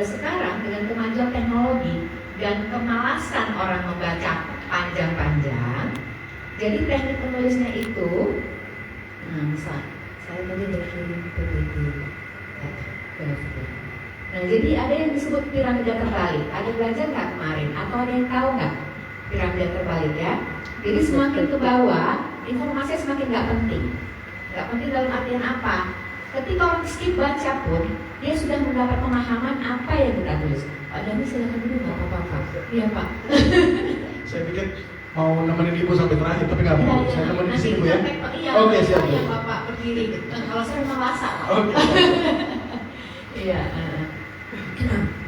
sekarang dengan kemajuan teknologi dan kemalasan orang membaca panjang-panjang, jadi teknik menulisnya itu, misal saya tadi berkirim PPT. Nah, jadi ada yang disebut piramida terbalik. Ada belajar nggak kemarin? Atau ada yang tahu nggak piramida terbalik ya? Jadi semakin ke bawah, informasi semakin nggak penting. Nggak penting dalam artian apa? Ketika orang skip baca pun, dia sudah mendapat pemahaman apa yang kita tulis. Pak Dami silakan dulu, nggak apa-apa. Iya Pak. Saya pikir mau nemenin ibu sampai terakhir, tapi nggak mau. Saya nemenin di sini bu ya. Iya, Oke, siap. Iya Bapak berdiri. Kalau saya memang masak. Oke. Iya.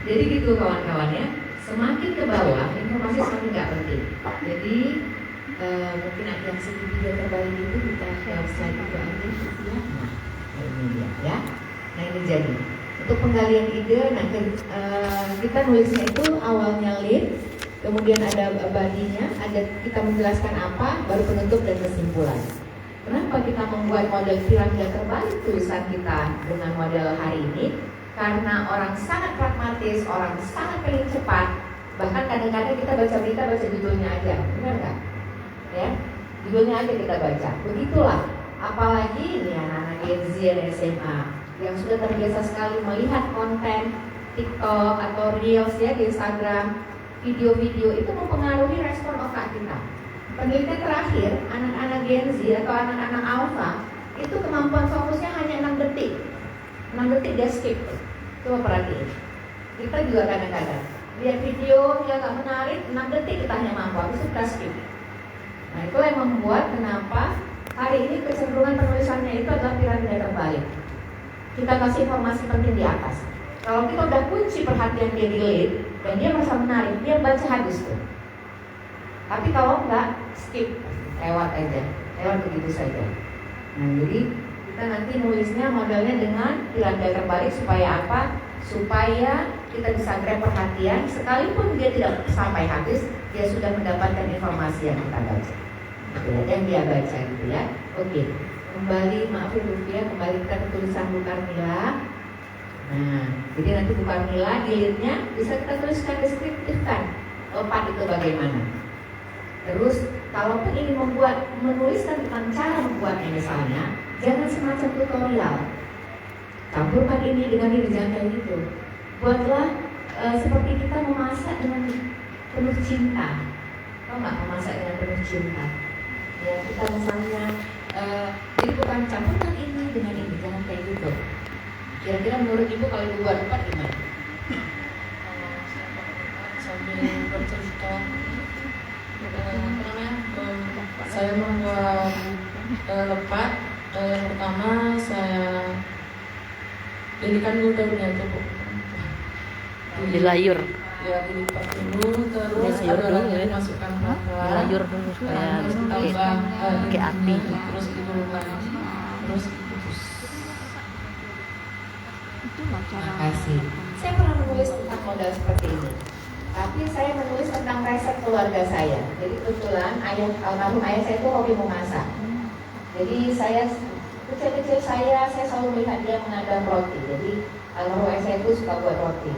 Jadi gitu kawan-kawan ya. Semakin ke bawah, informasi semakin nggak penting. Jadi mungkin ada yang segitiga terbalik itu kita slide itu aja ya. Nah ini dia ya. Nah ini jadi untuk penggalian ide. Nah kita nulisnya itu awalnya lead, kemudian ada badinya, ada kita menjelaskan apa, baru penutup dan kesimpulan. Kenapa kita membuat model piramida terbalik tulisan kita dengan model hari ini? Karena orang sangat pragmatis, orang sangat pengen cepat. Bahkan kadang-kadang kita baca berita, baca judulnya aja, benar nggak? Ya, judulnya aja kita baca. Begitulah. Apalagi ini anak-anak Gen Z dan SMA yang sudah terbiasa sekali melihat konten TikTok atau Reels ya di Instagram, video-video itu mempengaruhi respon otak kita. Penelitian terakhir, anak-anak Gen Z atau anak-anak Alpha itu kemampuan fokusnya hanya 6 detik. 6 detik dia skip. Coba perhatiin. Kita juga kadang-kadang lihat video yang gak menarik, 6 detik kita hanya mampu, habis itu kita skip. Nah itulah yang membuat kenapa hari ini kecenderungan penulisannya itu adalah piramida terbalik. Kita kasih informasi penting di atas. Kalau kita udah kunci perhatian dia di lead dan dia merasa menarik, dia baca habis tuh. Tapi kalau enggak, skip, lewat aja, lewat begitu saja. Nah jadi kita nanti nulisnya modelnya dengan piramida terbalik supaya apa? Supaya kita bisa grab perhatian, sekalipun dia tidak sampai habis, dia sudah mendapatkan informasi yang kita baca, gitu ya, yang dia baca gitu ya. Oke, kembali maafin Rufia, kembali kita ke tulisan Bu Karmila. Nah, jadi nanti Bu Karmila di lead-nya bisa kita tuliskan deskriptifkan lepat itu bagaimana. Terus, kalaupun ingin menuliskan tentang cara membuatnya misalnya, jangan semacam tutorial. Campurkan ini dengan ini, jangan kayak gitu. Buatlah seperti kita memasak dengan penuh cinta. Tahu nggak memasak dengan penuh cinta? Ya, kita misalnya, jadi bukan campurkan ini dengan ini, jangan kayak gitu. Kira-kira menurut Ibu kalau Ibu buat lepat gimana? Sambil bercerita. Saya membuat lepat. Yang pertama saya jadikan gudangnya cukup dilayur ya, dilipat dulu, terus dilayur dulu ya, dimasukkan pelan-pelan, dilayur dulu supaya pakai api, terus diulang, terus dikukus. Terima kasih. Saya pernah menulis tentang modal seperti ini. Tapi saya menulis tentang resep keluarga saya. Jadi kebetulan almarhum ayah saya itu hobi memasak. Jadi kecil-kecil saya selalu melihat dia mengadang roti. Jadi almarhum ayah saya itu suka buat roti.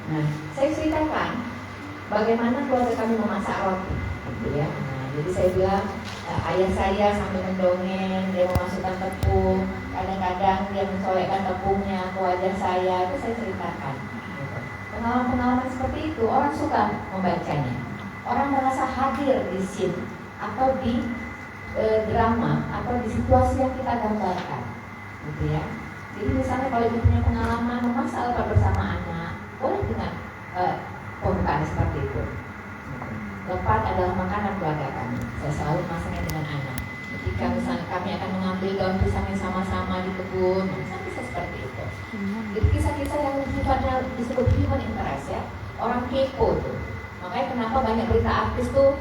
Nah, saya ceritakan bagaimana keluarga kami memasak roti, gitu ya. Nah, jadi saya bilang ayah saya sambil mendongeng, dia memasukkan tepung, kadang-kadang dia mencolekkan tepungnya ke wajah saya, itu saya ceritakan. Pengalaman-pengalaman seperti itu orang suka membacanya. Orang merasa hadir di scene atau di drama atau di situasi yang kita gambarkan, gitu ya. Jadi misalnya kalau ibu punya pengalaman memasak bersama anak, boleh dengan pembukaan seperti itu. Lepat adalah makanan keluarga kami. Saya selalu masaknya dengan anak. Ketika misalnya kami akan mengambil daun pisang yang sama-sama di kebun, misalnya bisa seperti itu. Jadi kisah-kisah yang sifatnya disebut human interest ya, orang kepo tuh. Makanya kenapa banyak berita artis tuh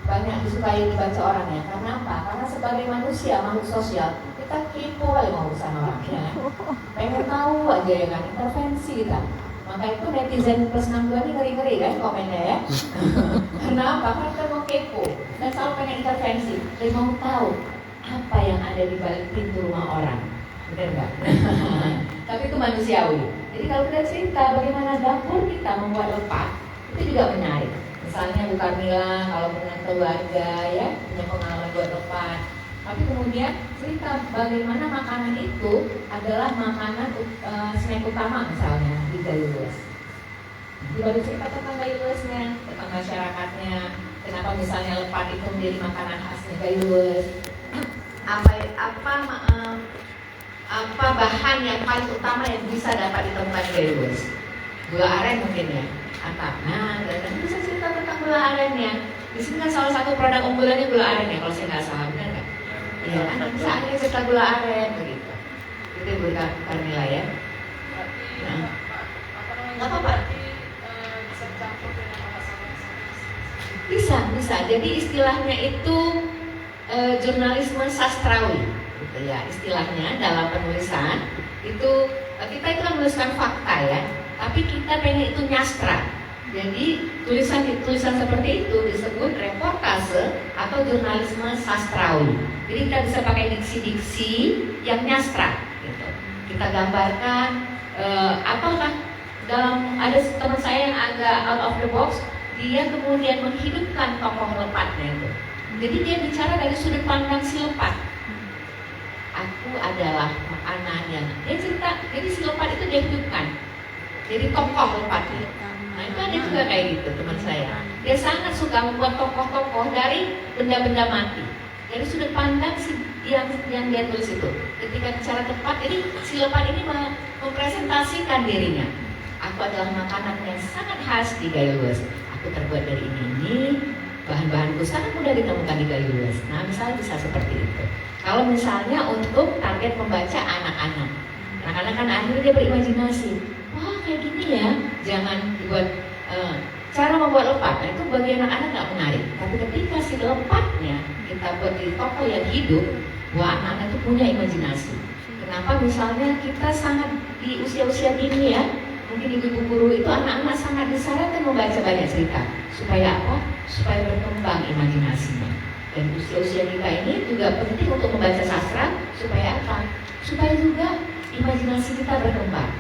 banyak disukai dibaca orang ya. Karena apa? Karena sebagai manusia, makhluk sosial, kita kepo kali mau urusan orang ya. Pengen tahu aja ya kan, intervensi kita. Maka itu netizen plus 62 ini ngeri-ngeri kan komennya ya. Karena apa? Karena kita mau kepo dan selalu pengen intervensi dan mau tahu apa yang ada di balik pintu rumah orang. Benar nggak? tapi itu manusiawi. Jadi kalau kita cerita bagaimana dapur kita membuat lepat, itu juga menarik. Misalnya Bu Carmila kalau punya keluarga ya, punya pengalaman buat lepat. Tapi kemudian cerita bagaimana makanan itu adalah makanan snack utama misalnya di Gayules. Baru cerita tentang Gayulesnya, tentang masyarakatnya, kenapa misalnya lepat itu menjadi makanan khasnya Gayules. Apa bahan yang paling utama yang bisa dapat ditemukan di Gayules? Gula aren mungkin ya. Nah, dan bisa cerita tentang gula arennya. Di sini kan salah satu produk unggulannya gula aren ya, kalau saya nggak salah, benar nggak? Iya, kan bisa ada cerita gula aren begitu. Itu Bu Carmila ya. Nah, nggak apa-apa. Bisa. Jadi istilahnya itu jurnalisme sastrawi, gitu ya. Istilahnya dalam penulisan itu kita itu kan menuliskan fakta ya, tapi kita pengen itu nyastra. Jadi tulisan seperti itu disebut reportase atau jurnalisme sastrawi. Jadi kita bisa pakai diksi-diksi yang nyastra, gitu. Kita gambarkan apakah dalam ada teman saya yang agak out of the box, dia kemudian menghidupkan tokoh lepatnya itu. Jadi dia bicara dari sudut pandang si lepat. Aku adalah makanan yang dia cerita. Jadi si lepat itu dia hidupkan. Jadi tokoh lepatnya. Nah itu ada juga kayak gitu teman saya. Dia sangat suka membuat tokoh-tokoh dari benda-benda mati. Dari sudut pandang yang dia tulis itu. Ketika bicara tepat, jadi si lepat ini mempresentasikan dirinya. Aku adalah makanan yang sangat khas di Gayules. Aku terbuat dari ini. Bahan-bahanku sangat mudah ditemukan di Gayules. Nah misalnya bisa seperti itu. Kalau misalnya untuk target pembaca anak-anak. Anak-anak kan akhirnya dia berimajinasi. Wah kayak gini ya. Jangan dibuat cara membuat lepat. Nah, itu bagi anak-anak nggak menarik. Tapi ketika si lepatnya kita buat di tokoh yang hidup, wah anak-anak itu punya imajinasi. Kenapa misalnya kita sangat di usia-usia dini ya, mungkin ibu-ibu guru itu anak-anak sangat disarankan membaca banyak cerita. Supaya apa? Supaya berkembang imajinasinya. Dan usia-usia kita ini juga penting untuk membaca sastra. Supaya apa? Supaya juga imajinasi kita berkembang.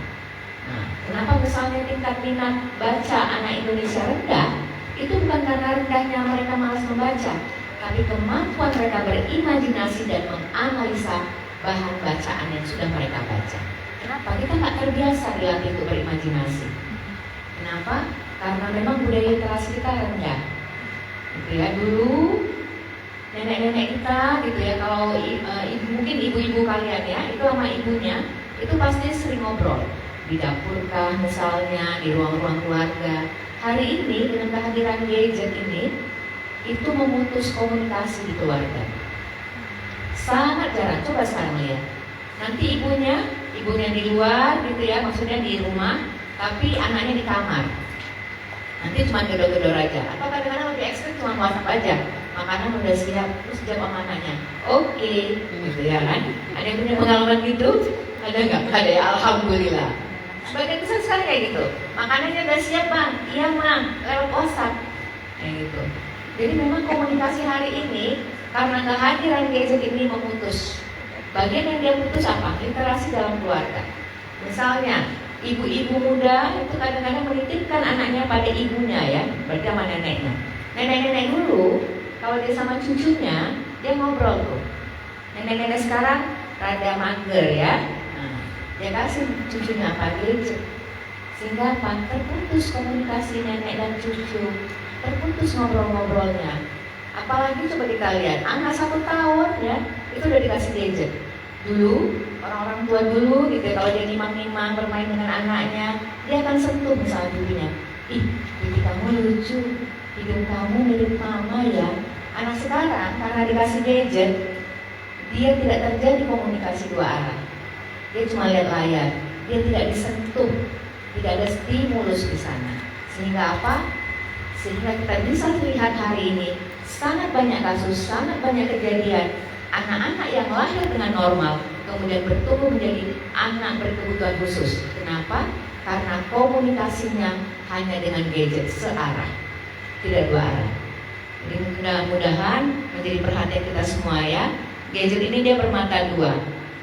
Nah, kenapa misalnya tingkat minat baca anak Indonesia rendah? Itu bukan karena rendahnya mereka malas membaca, tapi kemampuan mereka berimajinasi dan menganalisa bahan bacaan yang sudah mereka baca. Kenapa? Kita nggak terbiasa dilatih untuk berimajinasi. Kenapa? Karena memang budaya literasi kita rendah. Gitu ya, dulu nenek-nenek kita gitu ya, kalau mungkin ibu-ibu kalian ya, itu sama ibunya itu pasti sering ngobrol di dapur kah misalnya, di ruang-ruang keluarga. Hari ini dengan kehadiran gadget ini itu memutus komunikasi di keluarga. Sangat jarang. Coba sekarang lihat. Nanti ibunya di luar gitu ya, maksudnya di rumah, tapi anaknya di kamar. Nanti cuma gedor-gedor aja. Atau kadang-kadang lebih ekstrim cuma WhatsApp aja. Makanan udah siap, terus jawab sama anaknya. Oke, gitu ya kan? Ada yang punya pengalaman gitu? Ada nggak? Ada ya, alhamdulillah. Sebagian besar sekali kayak gitu. Makanannya udah siap bang, iya mang, lewat WhatsApp. Kayak gitu. Jadi memang komunikasi hari ini karena kehadiran gadget ini memutus. Bagian yang dia putus apa? Literasi dalam keluarga. Misalnya, ibu-ibu muda itu kadang-kadang menitipkan anaknya pada ibunya ya, berarti sama neneknya. Nenek-nenek dulu, kalau dia sama cucunya, dia ngobrol tuh. Nenek-nenek sekarang rada mager ya. Nah, dia kasih cucunya apa? Gadget. Sehingga apa? Terputus komunikasi nenek dan cucu. Terputus ngobrol-ngobrolnya. Apalagi coba kita lihat, anak 1 tahun ya, itu udah dikasih gadget. Dulu, orang-orang tua dulu gitu ya, kalau dia nimang-nimang bermain dengan anaknya, dia akan sentuh misalnya dirinya. Ih, bibi kamu lucu, hidung kamu mirip mama ya. Anak sekarang karena dikasih gadget, dia tidak terjadi komunikasi 2 arah. Dia cuma lihat layar, dia tidak disentuh, tidak ada stimulus di sana. Sehingga apa? Sehingga kita bisa lihat hari ini sangat banyak kasus, sangat banyak kejadian anak-anak yang lahir dengan normal kemudian bertumbuh menjadi anak berkebutuhan khusus. Kenapa? Karena komunikasinya hanya dengan gadget searah, tidak 2 arah. Jadi mudah-mudahan menjadi perhatian kita semua ya. Gadget ini dia bermata 2,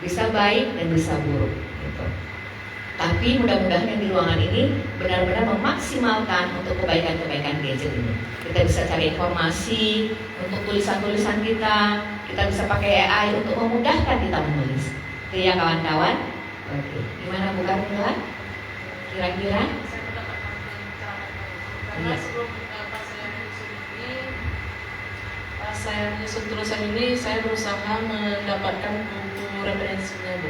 bisa baik dan bisa buruk. Gitu. Tapi mudah-mudahan yang di ruangan ini benar-benar memaksimalkan untuk kebaikan-kebaikan gadget ini. Kita bisa cari informasi untuk tulisan-tulisan kita bisa pakai AI untuk memudahkan kita menulis. Oke ya kawan-kawan. Oke, gimana Bu Karmila? Kira-kira? Karena sebelum pas saya menyusun tulisan ini, saya berusaha mendapatkan buku referensinya, Bu.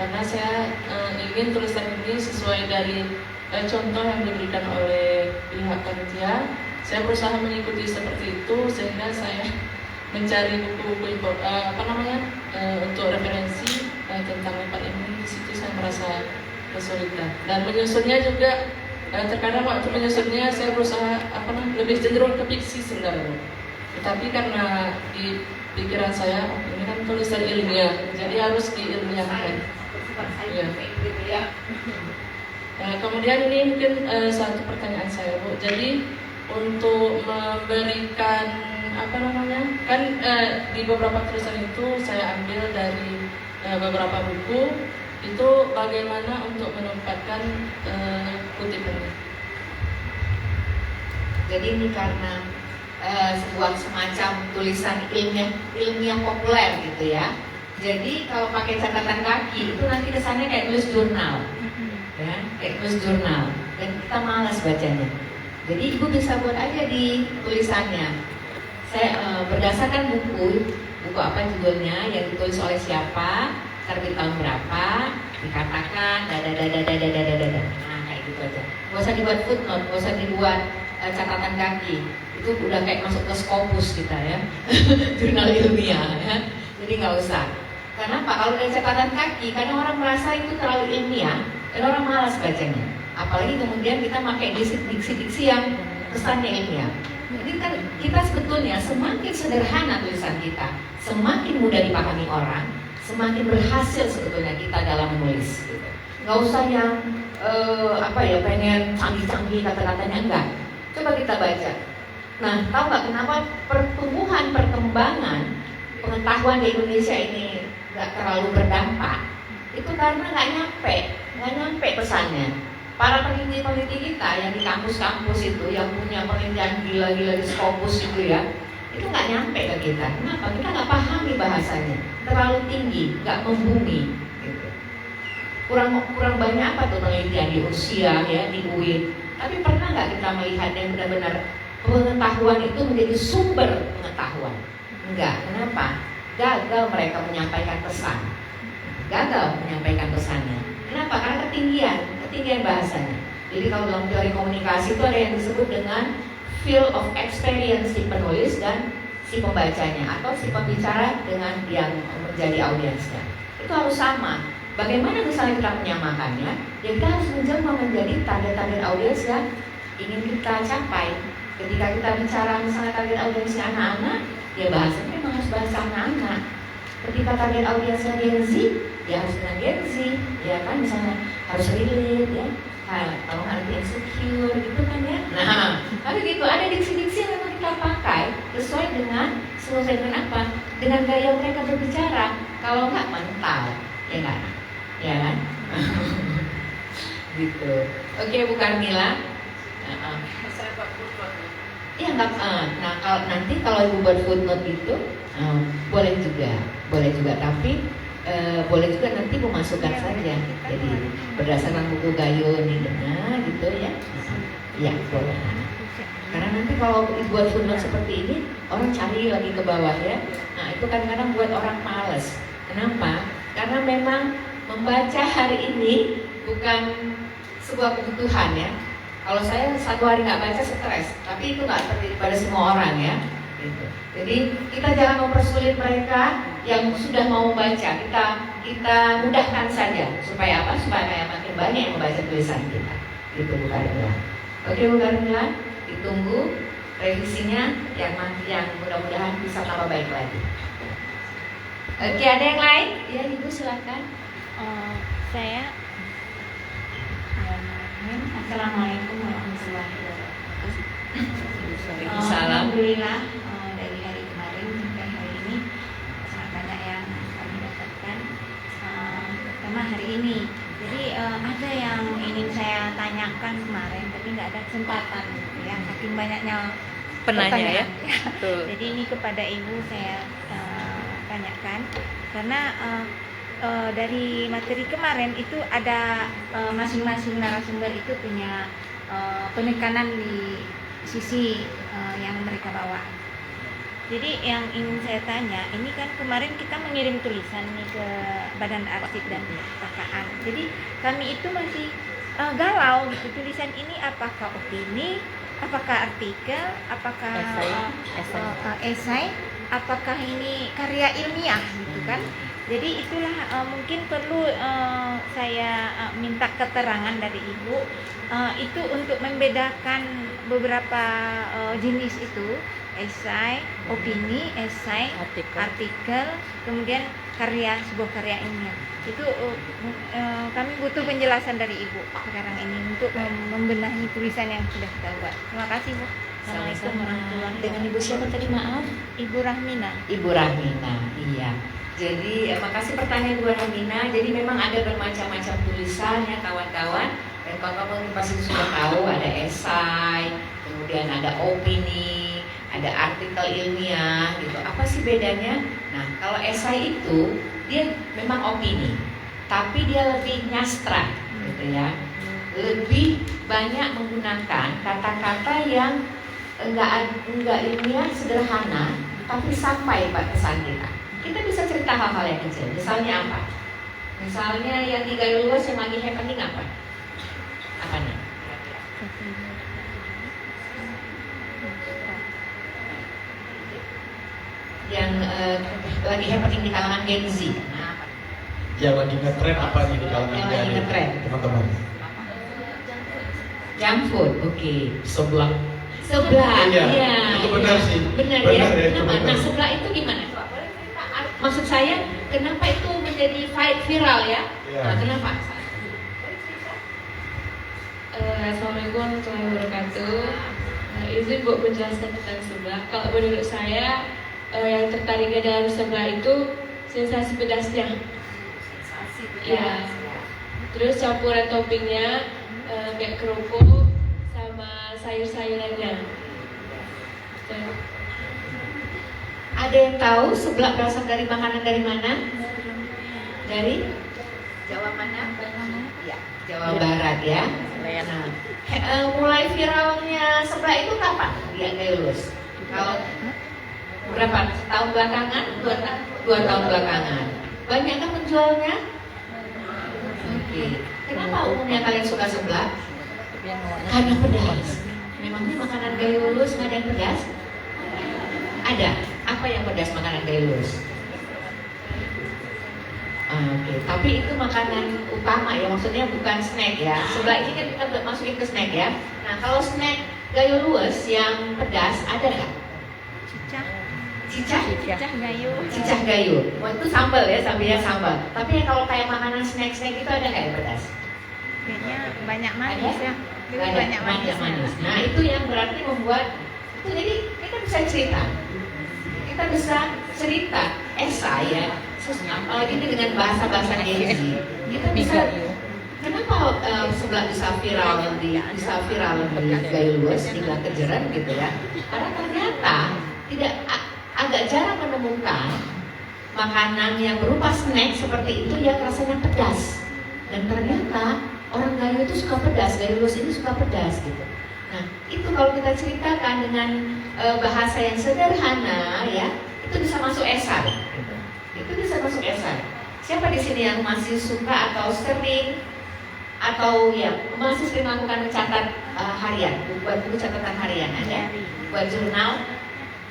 Karena saya ingin tulisan ini sesuai dari contoh yang diberikan oleh pihak panitia. Saya berusaha mengikuti seperti itu sehingga saya mencari buku-buku untuk referensi tentang IPAN ini. Di situ saya merasa kesulitan. Dan menyusunnya juga terkadang waktu menyusunnya saya berusaha lebih cenderung ke fiksi sebenarnya. Tetapi karena di pikiran saya ini kan tulisan ilmiah, jadi harus diilmiahkan. Ya. Kemudian ini mungkin satu pertanyaan saya, Bu. Jadi untuk memberikan kan di beberapa tulisan itu saya ambil dari beberapa buku. Itu bagaimana untuk menempatkan kutipannya? Jadi ini karena sebuah semacam tulisan ilmiah populer gitu ya. Jadi kalau pakai catatan kaki itu nanti kesannya kayak tulis jurnal, ya, kayak tulis jurnal, dan kita malas bacanya. Jadi ibu bisa buat aja di tulisannya. Saya berdasarkan buku apa judulnya, yang ditulis oleh siapa, terbit tahun berapa, dikatakan dada. Nah kayak gitu aja. Gak usah dibuat footnote, gak usah dibuat catatan kaki. Itu udah kayak masuk ke Scopus kita ya, jurnal ilmiah ya. Jadi nggak usah. Kenapa? Kalau dari catatan kaki, kadang orang merasa itu terlalu ilmiah dan orang malas bacanya. Apalagi kemudian kita pakai diksi-diksi yang kesannya ilmiah. Jadi kan kita sebetulnya semakin sederhana tulisan kita, semakin mudah dipahami orang, semakin berhasil sebetulnya kita dalam menulis. Gitu. Nggak usah yang pengen canggih-canggih kata-katanya, enggak. Coba kita baca. Nah, tahu nggak kenapa perkembangan pengetahuan di Indonesia ini nggak terlalu berdampak? Itu karena nggak nyampe pesannya. Para peneliti-peneliti kita yang di kampus-kampus itu, yang punya penelitian gila-gila di Scopus itu ya, itu nggak nyampe ke kita. Kenapa? Kita nggak pahami bahasanya, terlalu tinggi, nggak membumi. Gitu. Kurang banyak apa tuh penelitian di usia ya, di UIN. Tapi pernah nggak kita melihat yang benar-benar pengetahuan itu menjadi sumber pengetahuan? Enggak. Kenapa? Gagal mereka menyampaikan pesan. Gagal menyampaikan pesannya. Kenapa? Karena ketinggian bahasanya. Jadi kalau dalam teori komunikasi itu ada yang disebut dengan field of experience si penulis dan si pembacanya, atau si pembicara dengan yang menjadi audiensnya. Itu harus sama. Bagaimana misalnya kita menyamakannya? Ya kita harus menjelma menjadi target audiens yang ingin kita capai. Ketika kita bicara misalnya target audiensnya anak-anak, ya bahasanya memang harus bahasa anak-anak. Ketika target audiensnya Gen Z, ya harus dengan Gen Z, ya kan, misalnya harus relate ya. Kalau nanti insecure gitu kan ya. Nah, tapi gitu ada diksi-diksi yang memang kita pakai sesuai dengan apa? Dengan gaya mereka berbicara. Kalau nggak mental, ya nggak, ya kan? Gitu. Oke, Bu Karmila. Iya nggak. Nah kalau ibu buat footnote itu boleh juga. Tapi boleh juga nanti memasukkan saja. Jadi berdasarkan buku Gayo ini gitu ya. Ya boleh. Karena nanti kalau buat footnote seperti ini, orang cari lagi ke bawah ya. Nah itu kadang-kadang buat orang males. Kenapa? Karena memang membaca hari ini bukan sebuah kebutuhan ya. Kalau saya satu hari nggak baca stres, tapi itu nggak terjadi pada semua orang ya. Gitu. Jadi kita jangan mempersulit mereka yang sudah mau membaca. Kita mudahkan saja supaya apa? Supaya makin banyak yang membaca tulisan kita. Gitu Bu Karmila. Oke Bu Karmila, ditunggu revisinya yang mudah-mudahan bisa tambah baik lagi. Oke, ada yang lain? Ya Ibu silakan. Saya Assalamualaikum warahmatullahi wabarakatuh. Alhamdulillah dari hari kemarin sampai hari ini sangat banyak yang kami dapatkan. Pertama hari ini, jadi ada yang akan kemarin, tapi nggak ada kesempatan ya, saking banyaknya Penanya ya. pertanyaan. Betul. Jadi ini kepada ibu saya tanyakan karena dari materi kemarin itu ada masing-masing narasumber itu punya penekanan di sisi yang mereka bawa. Jadi yang ingin saya tanya, ini kan kemarin kita mengirim tulisan nih ke Badan Arsip dan Perpustakaan. Jadi kami itu masih galau gitu, tulisan ini apakah opini, apakah artikel, apakah esai, apakah ini karya ilmiah gitu kan. Jadi itulah mungkin perlu saya minta keterangan dari Ibu itu untuk membedakan beberapa jenis itu, esai, opini, esai, artikel, kemudian sebuah karya ilmiah. Itu kami butuh penjelasan dari Ibu sekarang ini untuk membenahi tulisan yang sudah kita buat. Terima kasih Bu. Assalamualaikum warahmatullahi wabarakatuh. Dengan Ibu siapa tadi, maaf? Ibu Rahmina. Ibu Rahmina, iya. Jadi makasih pertanyaan Bu Rahmina. Jadi memang ada bermacam-macam tulisan ya kawan-kawan. Dan kawan-kawan pasti sudah tahu ada esai, kemudian ada opini, ada artikel ilmiah gitu. Apa sih bedanya? Nah, kalau esai itu dia memang opini, tapi dia lebih nyastra gitu ya. Lebih banyak menggunakan kata-kata yang enggak ilmiah, sederhana, tapi sampai pada pesan kita. Kita bisa cerita hal-hal yang kecil. Misalnya apa? Misalnya yang di Gayo Luas yang lagi happening apa? Apanya? Yang lagi happening di kalangan Gen Z. Nah, apa? Yang lagi ngetren apa nih di kalangan Yang lagi ngetren. teman-teman? Junk food, oke. Sebelah. Sebelah, Iya, iya. itu benar iya. sih. Benar Benar ya. ya, itu Kenapa? benar. Nah, sebelah itu gimana? Coba boleh cerita? Maksud saya, kenapa itu menjadi viral ya? Iya. Nah, kenapa? Assalamualaikum warahmatullahi wabarakatuh. Izin Bu menjelaskan tentang sebelah. Kalau menurut saya yang tertariknya dalam sebelah itu sensasi pedasnya. Iya. Terus campuran toppingnya kayak kerupuk sama sayur-sayurannya. Ada yang tahu sebelah berasal dari makanan dari mana? Dari Jawa mana? Ya, Jawa Barat ya. Nah, mulai viralnya sebelah itu kapan? Dia Gayo Luas. Kalau berapa tahun belakangan? 2 tahun belakangan. Banyak kan penjualnya? Oke. Kenapa umumnya kalian suka sebelah? Karena pedas. Memangnya makanan Gayo Luas nggak ada yang pedas? Ada. Apa yang pedas makanan Gayo Luas? Oke, tapi itu makanan utama ya, maksudnya bukan snack ya. Sebelah ini kan kita masukin ke snack ya. Nah, kalau snack Gayo Luas yang pedas ada nggak? Cicah Gayo. Cicah Gayo. Wah, itu sambal ya, sambalnya sambal. Tapi yang kalau kayak makanan snack-snack itu ada nggak yang pedas? Kayaknya banyak manis Ada? ya. Itu Ada, banyak banyak manis. Nah, itu yang berarti membuat itu, jadi kita bisa cerita. Kita bisa cerita esai ya. Apalagi ini dengan bahasa-bahasa Gen Z. Kita bisa. Kenapa sebelah bisa viral di Gayo Luas, di Gang Kejeran gitu ya? Karena ternyata agak jarang menemukan makanan yang berupa snack seperti itu yang rasanya pedas. Dan ternyata orang Gayo itu suka pedas, Gayo Luas ini suka pedas gitu. Nah, itu kalau kita ceritakan dengan bahasa yang sederhana ya, itu bisa masuk esai. Gitu. Itu bisa masuk esai. Siapa di sini yang masih suka atau sering masih sering melakukan mencatat harian, buat buku catatan harian ada? Buat jurnal?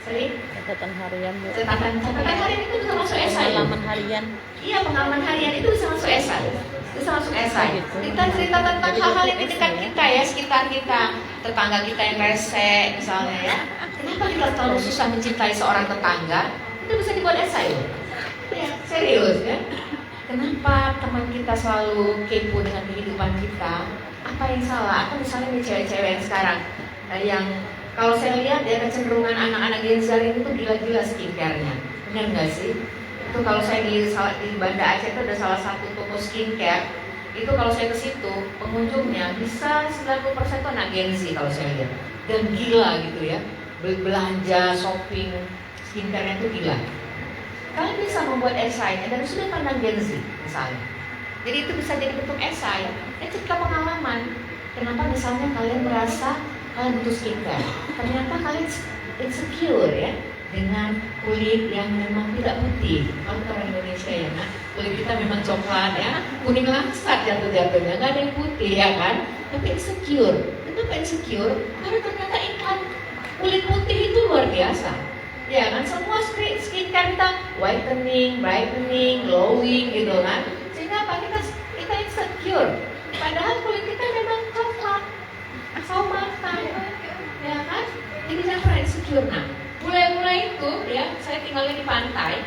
Sering? Catatan harian, Bu. Catatan harian itu bisa masuk esai. Pengalaman harian. Iya, pengalaman harian itu bisa masuk esai. Bisa masuk esai. Kita cerita tentang hal-hal yang di dekat kita ya, sekitar kita, tetangga kita yang rese misalnya ya. Kenapa kita terlalu susah mencintai seorang tetangga? Itu bisa dibuat esai loh. Ya, serius ya. Kenapa teman kita selalu kepo dengan kehidupan kita? Apa yang salah? Atau misalnya nih cewek-cewek yang sekarang yang kalau saya lihat ya kecenderungan anak-anak Gen Z ini tuh gila-gila skincare-nya. Benar nggak sih? Itu kalau saya di Banda Aceh itu ada salah satu toko skincare Itu kalau saya ke situ, pengunjungnya bisa 90% tuh anak Gen Z kalau saya lihat. Dan gila gitu ya, belanja, shopping, skincare-nya itu gila. Kalian bisa membuat esai dari sudut pandang Gen Z misalnya. Jadi itu bisa jadi bentuk esai, cerita pengalaman. Kenapa misalnya kalian merasa kalian butuh skincare, ternyata kalian insecure ya dengan kulit yang memang tidak putih. Kalau orang Indonesia ya, nah, kulit kita memang coklat ya, kuning langsat jatuh-jatuhnya, nggak ada yang putih ya kan. Tapi insecure. Kenapa insecure? Karena ternyata iklan kulit putih itu luar biasa. Ya kan, semua skincare kita whitening, brightening, glowing gitu kan. Sehingga apa? Kita insecure. Padahal kulit kita memang coklat, sawo matang, ya kan? Jadi jangan pernah insecure. Nah, mulai itu ya, saya tinggalnya di pantai.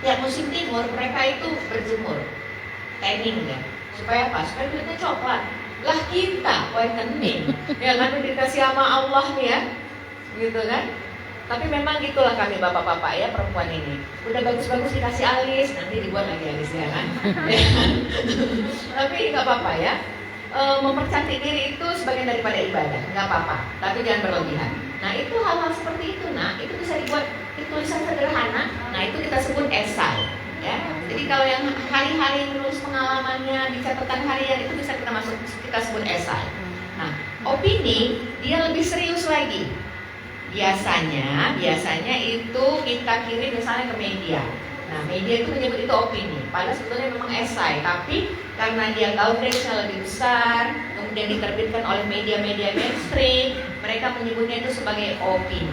Ya musim timur mereka itu berjemur, tanning ya. Supaya apa? Supaya kulitnya coklat. Lah kita whitening, ya kan dikasih sama Allah nih ya, gitu kan? Tapi memang gitulah kami bapak-bapak ya, perempuan ini. Udah bagus-bagus dikasih alis, nanti dibuat lagi alisnya kan. Tapi nggak apa-apa ya. Mempercantik diri itu sebagian daripada ibadah, nggak apa-apa. Tapi jangan berlebihan. Nah itu hal-hal seperti itu, nah itu bisa dibuat di tulisan sederhana. Nah itu kita sebut esai. Ya. Jadi kalau yang hari-hari menulis pengalamannya di catatan harian itu bisa kita sebut esai. Nah opini dia lebih serius lagi. Biasanya itu kita kirim misalnya ke media. Nah, media itu menyebut itu opini. Padahal sebetulnya memang esai, tapi karena dia coverage-nya lebih besar, kemudian diterbitkan oleh media-media mainstream, mereka menyebutnya itu sebagai opini.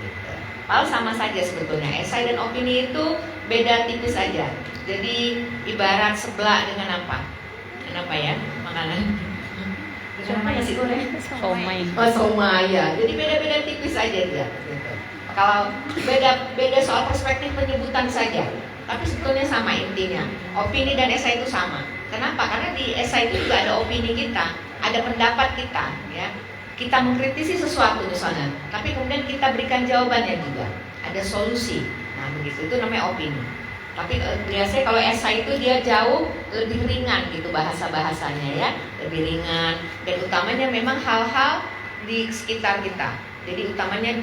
Gitu. Padahal sama saja sebetulnya. Esai dan opini itu beda tipis saja. Jadi ibarat seblak dengan apa? Kenapa ya? Makanan. Somai nasi goreng. Somai. Oh, somai ya. Jadi beda-beda tipis aja dia. Gitu. Kalau beda soal perspektif penyebutan saja, tapi sebetulnya sama intinya. Opini dan esai itu sama. Kenapa? Karena di esai itu juga ada opini kita, ada pendapat kita, ya. Kita mengkritisi sesuatu misalnya, tapi kemudian kita berikan jawabannya juga. Ada solusi. Nah, begitu itu namanya opini. Tapi biasanya kalau esai itu dia jauh lebih ringan gitu bahasa-bahasanya ya, lebih ringan dan utamanya memang hal-hal di sekitar kita. Jadi utamanya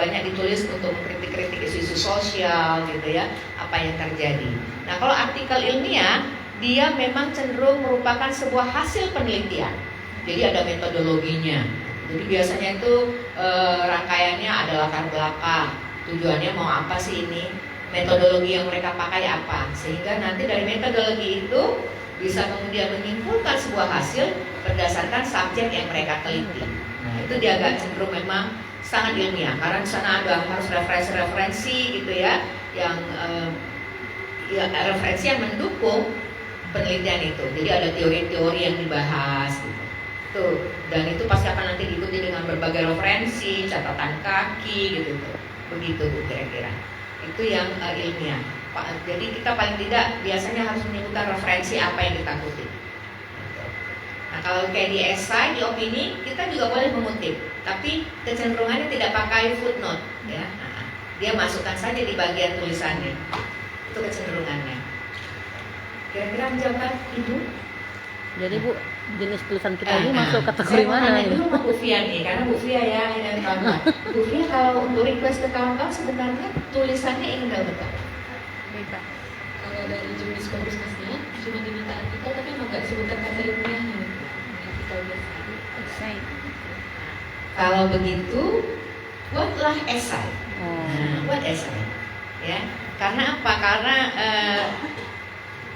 banyak ditulis untuk mengkritik-kritik isu-isu sosial gitu ya, apa yang terjadi. Nah kalau artikel ilmiah dia memang cenderung merupakan sebuah hasil penelitian. Jadi ada metodologinya. Jadi biasanya itu rangkaiannya ada latar belakang, tujuannya mau apa sih ini, metodologi yang mereka pakai apa, sehingga nanti dari metodologi itu bisa kemudian menyimpulkan sebuah hasil berdasarkan subjek yang mereka teliti. Nah itu dia agak cenderung memang sangat ilmiah karena di sana ada harus referensi-referensi gitu ya, yang referensi yang mendukung penelitian itu. Jadi ada teori-teori yang dibahas gitu. Tuh, dan itu pasti akan nanti diikuti dengan berbagai referensi, catatan kaki gitu tuh. Begitu kira-kira. Itu yang ilmiah. Jadi kita paling tidak biasanya harus menyebutkan referensi apa yang kita kutip. Nah kalau kayak di esai, di opini, kita juga boleh mengutip, tapi kecenderungannya tidak pakai footnote, ya. Nah, dia masukkan saja di bagian tulisannya. Itu kecenderungannya. Kira-kira menjawab Ibu? Jadi Bu, jenis tulisan kita ini masuk kategori mana ini? ini? Dulu Bu Fia nih, karena Bu Fia ya yang kawan. Bu Fia kalau untuk request ke kawan-kawan sebenarnya tulisannya ingin dalam bentuk. Kalau dari jenis publikasinya cuma diminta artikel tapi emang nggak sebutkan kata ilmiahnya. Artikel biasa. Kalau begitu, buatlah esai. Nah, buat esai, ya. Karena apa? Karena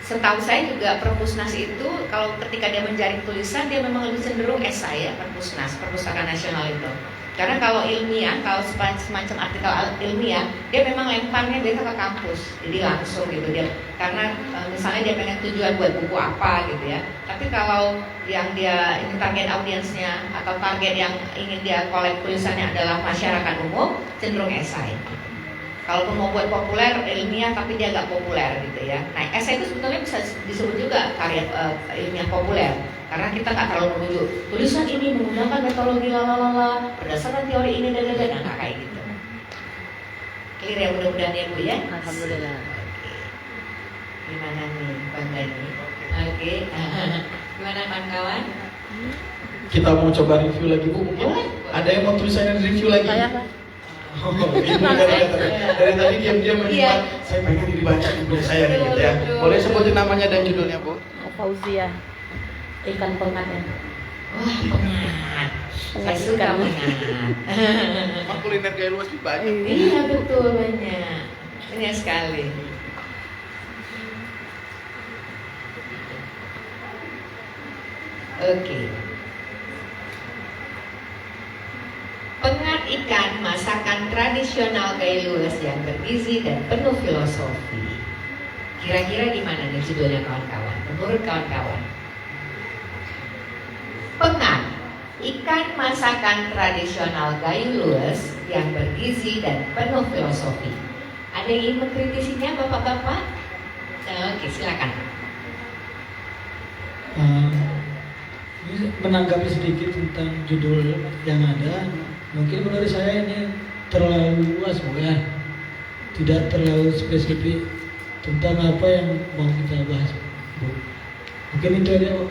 setahu saya juga Perpusnas itu kalau ketika dia menjaring tulisan dia memang lebih cenderung esai ya, Perpusnas, Perpustakaan Nasional itu. Karena kalau ilmiah, kalau semacam artikel ilmiah, dia memang lemparnya biasa ke kampus, jadi langsung gitu dia. Karena misalnya dia pengen tujuan buat buku apa gitu ya. Tapi kalau yang dia ini target audiensnya atau target yang ingin dia kolek tulisannya adalah masyarakat umum, cenderung esai. Kalaupun mau buat populer ilmiah tapi dia agak populer gitu ya. Nah esai itu sebetulnya bisa disebut juga karya ilmiah populer. Karena kita nggak terlalu merujuk tulisan ini menggunakan metodologi lalala berdasarkan teori ini dan nggak kayak gitu. Clear ya mudah-mudahan ya Bu ya. Alhamdulillah. Oke. Gimana nih Bang Dani? Oke. Gimana kawan-kawan? Kita mau coba review lagi Bu mungkin. Boleh. Ada yang mau tulisannya review lagi? Saya Pak. Oh, ibu dari tadi diam-diam menyimak. Saya pengen dibaca ibu saya nih gitu ya. Boleh sebutin namanya dan judulnya Bu? Fauzia, ikan pengat ya. Wah, pengat. Saya suka Ikan. pengat. Emang kuliner gaya luas di banyak. Iya betul, banyak. Banyak sekali. Oke. Pengat ikan, masakan tradisional Gaylues yang bergizi dan penuh filosofi. Kira-kira gimana nih judulnya kawan-kawan? Menurut kawan-kawan. Pengat, ikan masakan tradisional Gaylues yang bergizi dan penuh filosofi. Ada yang ingin mengkritisinya bapak-bapak? Oke, silakan. Ini menanggapi sedikit tentang judul yang ada. Mungkin menurut saya ini terlalu luas Bu ya. Tidak terlalu spesifik tentang apa yang mau kita bahas Bu. Mungkin itu aja Bu.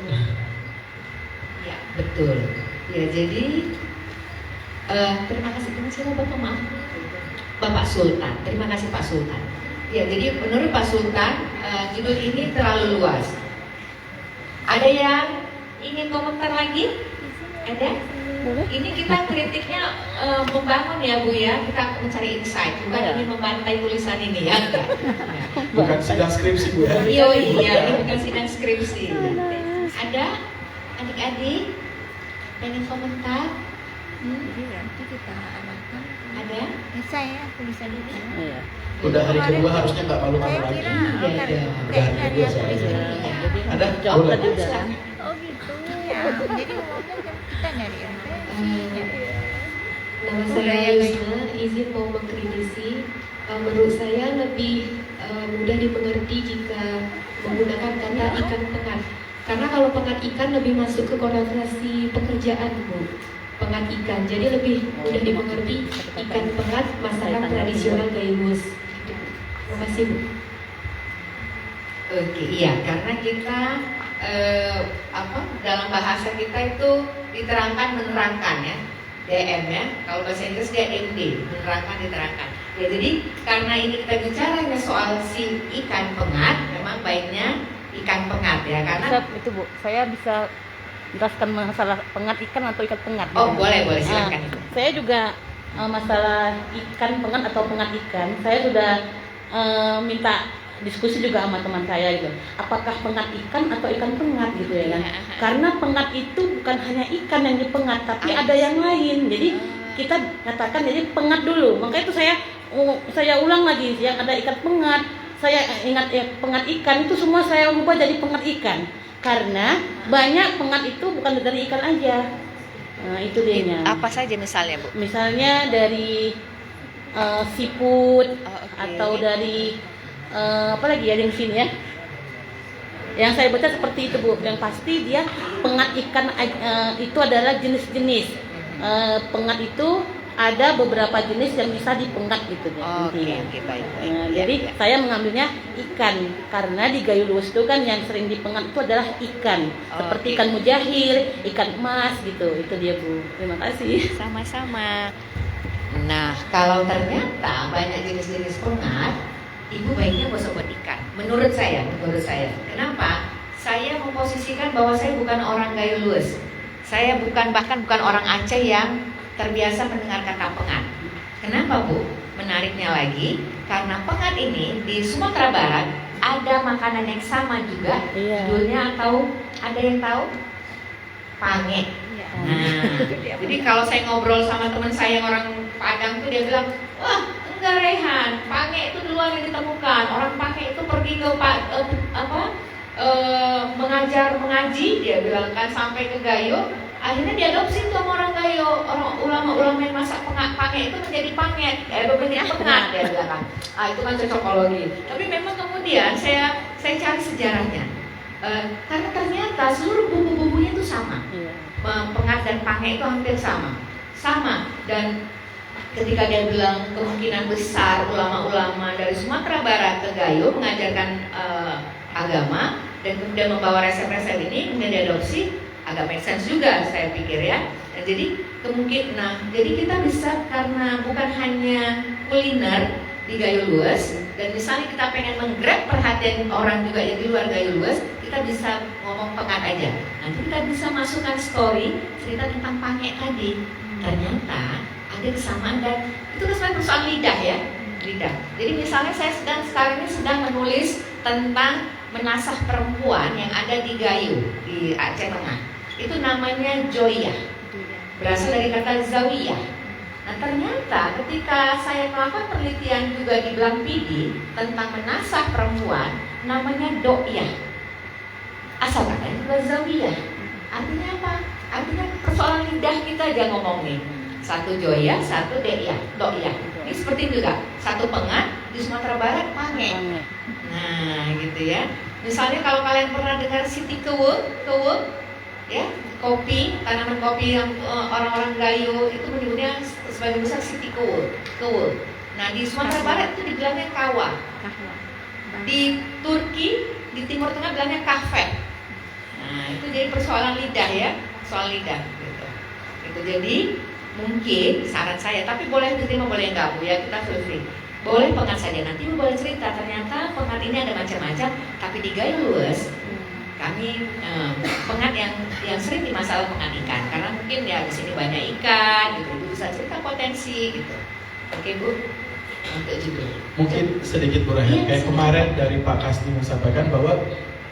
Ya, betul. Ya, jadi terima kasih. Siapa Bapak, maaf. Bapak Sultan. Terima kasih Pak Sultan. Ya, jadi menurut Pak Sultan judul ini terlalu luas. Ada yang ingin komentar lagi? Ada? Ini kita kritiknya membangun ya Bu ya. Kita mencari insight, bukan ingin membantai tulisan ini ya. Bukan sidang skripsi Bu ya. Iya, ini bukan sidang skripsi. Ada adik-adik pengen komentar? Jadi nanti kita arahkan. Ada? Saya tulisan dulu. Iya. Udah hari kedua harusnya nggak malu-malu Saya lagi. kira Iya, kan iya. kayaknya dia Udah, tulis udah. dulu ya. Ada? Jawab Boleh. tadi udah. Oh gitu ya. Jadi ngomongnya kan kita nyari referensi. Nama saya Yusna, izin mau mengkritisi. Menurut saya lebih mudah dimengerti jika menggunakan kata ikan pengat. Karena kalau pengat ikan lebih masuk ke konotasi pekerjaan Bu. Pengat ikan, jadi lebih mudah dimengerti ikan pengat masakan tradisional Gaylues. Terima kasih Bu. Oke, iya, karena kita dalam bahasa kita itu diterangkan menerangkan ya, DM ya. Kalau bahasa Inggris dia MD, menerangkan diterangkan. Ya, jadi karena ini kita bicaranya soal si ikan pengat, memang baiknya ikan pengat ya, karena Itu Bu, saya bisa jelaskan masalah pengat ikan atau ikan pengat. oh boleh silakan Nah, itu. saya juga masalah ikan pengat atau pengat ikan, saya sudah minta diskusi juga sama teman saya gitu. Apakah pengat ikan atau ikan pengat gitu ya kan? Karena pengat itu bukan hanya ikan yang dipengat, tapi ada yang lain. Jadi kita katakan jadi pengat dulu. Makanya itu saya ulang lagi, yang ada ikan pengat. Saya ingat ya, pengat ikan itu semua saya ubah jadi pengat ikan. Karena banyak pengat itu bukan dari ikan aja. Nah, itu dianya. Apa saja misalnya Bu? Misalnya dari seafood oke. atau dari apa lagi ya yang sini ya. Yang saya baca seperti itu Bu. Yang pasti dia pengat ikan itu adalah jenis-jenis. Pengat itu ada beberapa jenis yang bisa dipengat gitu ya. intinya. Baik. Jadi saya mengambilnya ikan karena di Gaylues itu kan yang sering dipengat itu adalah ikan. Seperti ikan mujahir, ikan emas gitu. Itu dia Bu. Terima kasih. Sama-sama. Nah, kalau ternyata banyak jenis-jenis pengat, ibu baiknya gak usah buat ikan. Menurut saya. Kenapa? Saya memposisikan bahwa saya bukan orang Gaylues. Saya bahkan bukan orang Aceh yang terbiasa mendengar kata pengat. Kenapa Bu? Menariknya lagi, karena pengat ini di Sumatera Barat ada makanan yang sama juga. Iya. Judulnya atau ada yang tahu? Pange. Nah, jadi kalau saya ngobrol sama teman saya yang orang Padang tuh dia bilang, wah enggak Rehan, pange itu duluan yang ditemukan. Orang pange itu pergi ke mengaji, dia bilang kan sampai ke Gayo. Akhirnya diadopsi tuh sama orang Gayo, orang ulama-ulama yang masak pange itu menjadi panget, menjadi pengat dia bilang kan. Itu kan cocokologi. Tapi memang kemudian saya cari sejarahnya. Karena ternyata seluruh bumbu-bumbunya itu sama. Pengat dan pange itu hampir sama. Dan ketika dia bilang kemungkinan besar ulama-ulama dari Sumatera Barat ke Gayo mengajarkan agama, dan kemudian membawa resep-resep ini kemudian diadopsi, agak make sense juga saya pikir ya. Dan jadi jadi kita bisa, karena bukan hanya kuliner di Gayo Luwes, dan misalnya kita pengen menggrab perhatian orang juga yang di luar Gayo Luwes, kita bisa ngomong pengat aja. Nanti kita bisa masukkan story cerita tentang Pange tadi. Ternyata ada kesamaan, dan itu kesamaan persoalan lidah ya, lidah. Jadi misalnya saya sekarang ini sedang menulis tentang menasah perempuan yang ada di Gayo di Aceh Tengah. Itu namanya Joyah, berasal dari kata zawiyah. Nah ternyata ketika saya melakukan penelitian juga di Belang Pidi tentang menasah perempuan, namanya do'yah. Asal katanya juga zawiyah. Artinya apa? Artinya persoalan lidah kita aja ngomongin. Satu joyah, satu do'yah. Ini seperti itu juga. Satu pengat, di Sumatera Barat Pange. Nah gitu ya. Misalnya kalau kalian pernah dengar Siti Kewe, ya, kopi, tanaman kopi yang orang-orang Gayo itu menyebutnya sebagai besar Siti Kewe. Nah di Sumatera Barat itu dibilangnya kawa. Di Turki, di Timur Tengah bilangnya kahve. Nah itu jadi persoalan lidah ya, soal lidah gitu. Itu jadi mungkin saran saya, tapi boleh diterima boleh enggak Bu ya, kita feel free. Boleh pengat saja, nanti Bu boleh cerita ternyata pengat ini ada macam-macam, tapi di Gayo Luwes kami pengat yang sering di masalah pengat ikan, karena mungkin ya di sini banyak ikan gitu, Ibu bisa cerita potensi gitu. Oke Bu, untuk judul Mungkin sedikit Bu Rahel, kayak kemarin dari Pak Kasdi menyampaikan bahwa